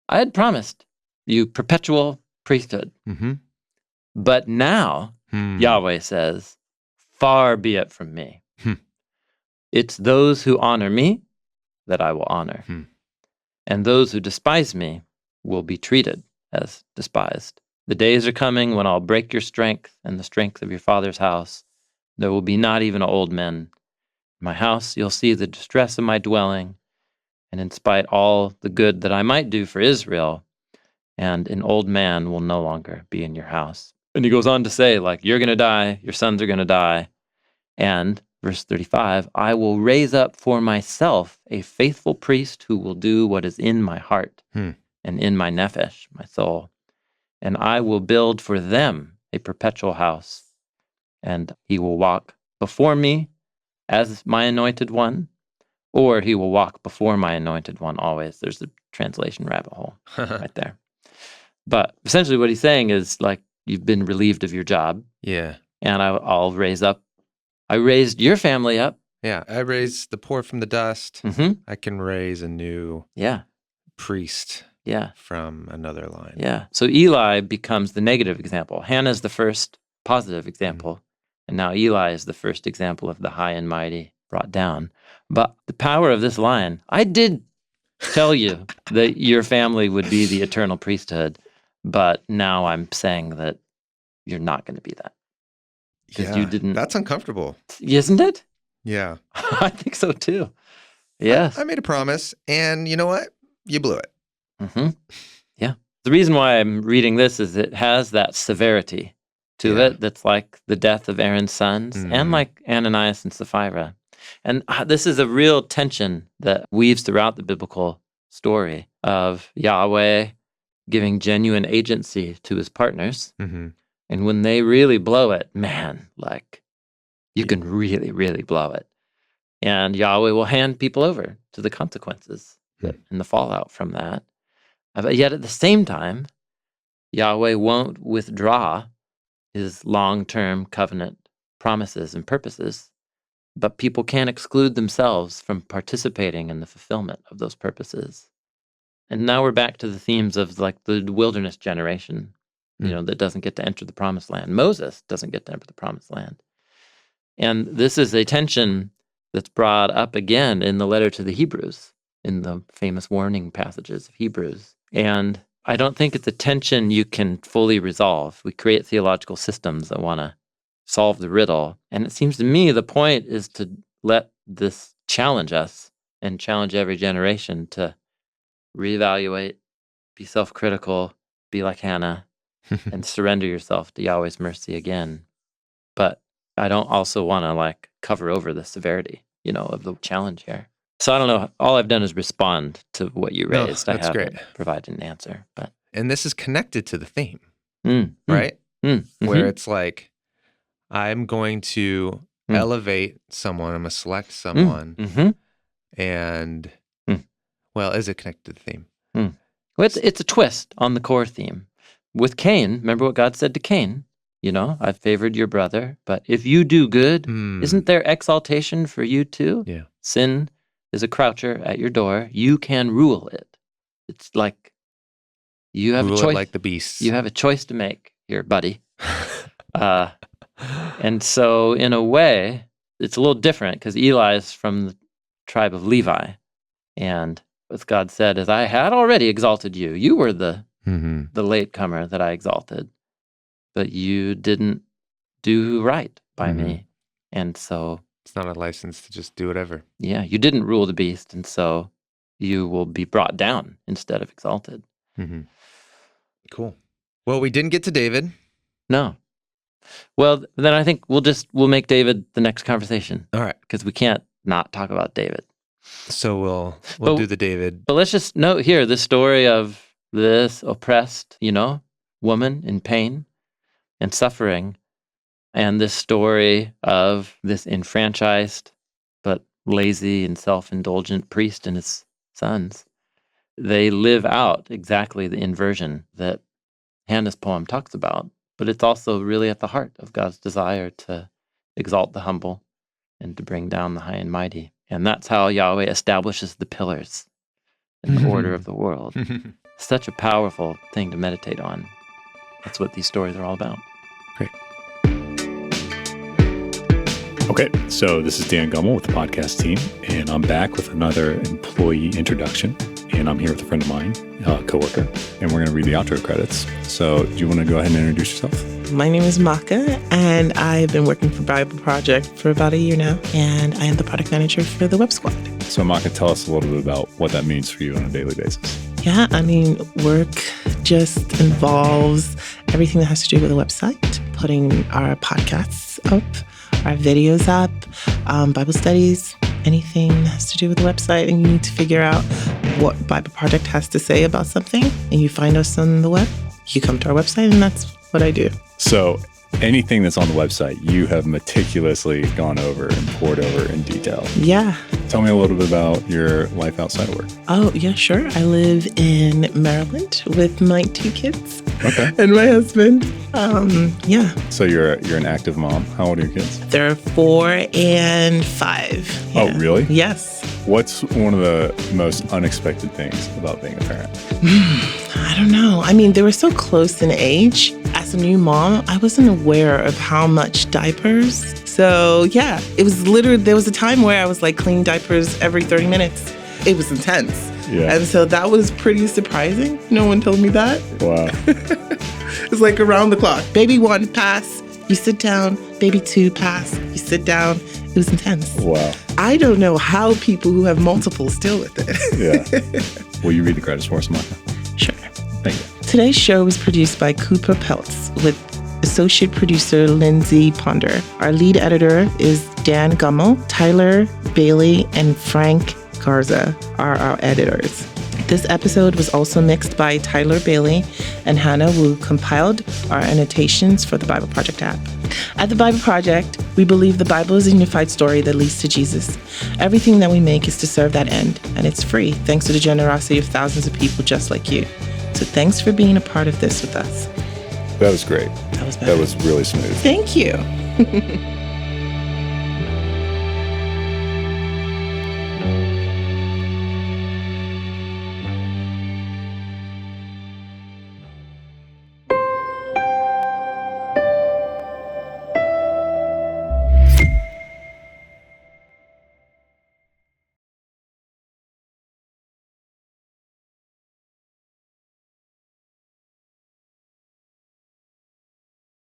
I had promised you perpetual priesthood. Mm-hmm. But now, Yahweh says, far be it from me. It's those who honor me that I will honor. And those who despise me will be treated as despised. The days are coming when I'll break your strength and the strength of your father's house. There will be not even old men. In my house, you'll see the distress of my dwelling, and in spite all the good that I might do for Israel, and an old man will no longer be in your house." And he goes on to say, like, you're going to die, your sons are going to die. And verse 35, "I will raise up for myself a faithful priest who will do what is in my heart and in my nephesh, my soul. And I will build for them a perpetual house. And he will walk before me as my anointed one, or he will walk before my anointed one always." There's the translation rabbit hole right there. But essentially what he's saying is, like, you've been relieved of your job. Yeah. And I'll raise up. I raised your family up. Yeah. I raised the poor from the dust. Mm-hmm. I can raise a new priest from another line. Yeah. So Eli becomes the negative example. Hannah's the first positive example. And now Eli is the first example of the high and mighty brought down. But the power of this line, I did tell you that your family would be the eternal priesthood, but now I'm saying that you're not going to be that. Because you didn't. That's uncomfortable. Isn't it? Yeah. I think so too. Yes. I made a promise, and you know what? You blew it. Mm-hmm. Yeah. The reason why I'm reading this is it has that severity to it that's like the death of Aaron's sons and like Ananias and Sapphira. And this is a real tension that weaves throughout the biblical story of Yahweh giving genuine agency to his partners. And when they really blow it, man, like, you can really, really blow it. And Yahweh will hand people over to the consequences and the fallout from that. But yet at the same time, Yahweh won't withdraw his long-term covenant promises and purposes, but people can't exclude themselves from participating in the fulfillment of those purposes. And now we're back to the themes of, like, the wilderness generation, that doesn't get to enter the promised land. Moses doesn't get to enter the promised land. And this is a tension that's brought up again in the letter to the Hebrews, in the famous warning passages of Hebrews. And I don't think it's a tension you can fully resolve. We create theological systems that want to solve the riddle. And it seems to me the point is to let this challenge us and challenge every generation to reevaluate, be self-critical, be like Hannah, and surrender yourself to Yahweh's mercy again. But I don't also want to, like, cover over the severity, of the challenge here. So I don't know. All I've done is respond to what you raised. No, that's I haven't great. provided an answer. But And this is connected to the theme, right? Where it's like, I'm going to elevate someone. I'm going to select someone. And, well, is it connected to the theme? Well, it's a twist on the core theme. With Cain, remember what God said to Cain? I've favored your brother, but if you do good, isn't there exaltation for you too? Yeah. Sin is a croucher at your door. You can rule it. It's like you have Rule a choice. it like the beast. You have a choice to make here, buddy. And so in a way, it's a little different because Eli is from the tribe of Levi. And what God said is, I had already exalted you. You were the latecomer that I exalted, but you didn't do right by me. And so it's not a license to just do whatever. Yeah, you didn't rule the beast, and so you will be brought down instead of exalted. Cool. Well, we didn't get to David. No. Well, then I think we'll make David the next conversation. All right. Because we can't not talk about David. So we'll do the David. But let's just note here the story of this oppressed, woman in pain and suffering, and this story of this enfranchised but lazy and self-indulgent priest and his sons. They live out exactly the inversion that Hannah's poem talks about, but it's also really at the heart of God's desire to exalt the humble and to bring down the high and mighty. And that's how Yahweh establishes the pillars in the order of the world. Such a powerful thing to meditate on. That's what these stories are all about. Great. Okay, so this is Dan Gummel with the podcast team, and I'm back with another employee introduction. And I'm here with a friend of mine, a coworker, and we're going to read the outro credits. So do you want to go ahead and introduce yourself? My name is Maka, and I've been working for Bible Project for about a year now, and I am the product manager for the Web Squad. So Maka, tell us a little bit about what that means for you on a daily basis. Yeah, work just involves everything that has to do with the website, putting our podcasts up, our videos up, Bible studies, anything that has to do with the website, and you need to figure out what Bible Project has to say about something, and you find us on the web, you come to our website, and that's what I do. So anything that's on the website, you have meticulously gone over and poured over in detail. Yeah. Tell me a little bit about your life outside of work. Oh, yeah, sure. I live in Maryland with my 2 kids. Okay. And my husband. Yeah. So you're an active mom. How old are your kids? They're 4 and 5. Yeah. Oh, really? Yes. What's one of the most unexpected things about being a parent? I don't know. They were so close in age. As a new mom, I wasn't aware of how much diapers. So yeah, it was literally, there was a time where I was like cleaning diapers every 30 minutes. It was intense. Yeah. And so that was pretty surprising. No one told me that. Wow. It's like around the clock. Baby 1, pass. You sit down. Baby 2, pass. You sit down. It was intense. Wow. I don't know how people who have multiples deal with it. Yeah. Will you read the credits for us, Micah? Sure. Thank you. Today's show was produced by Cooper Peltz with associate producer Lindsay Ponder. Our lead editor is Dan Gummel. Tyler Bailey and Frank Garza are our editors. This episode was also mixed by Tyler Bailey and Hannah, who compiled our annotations for the Bible Project app. At the Bible Project, we believe the Bible is a unified story that leads to Jesus. Everything that we make is to serve that end, and it's free, thanks to the generosity of thousands of people just like you. So thanks for being a part of this with us. That was great. That was better. That was really smooth. Thank you.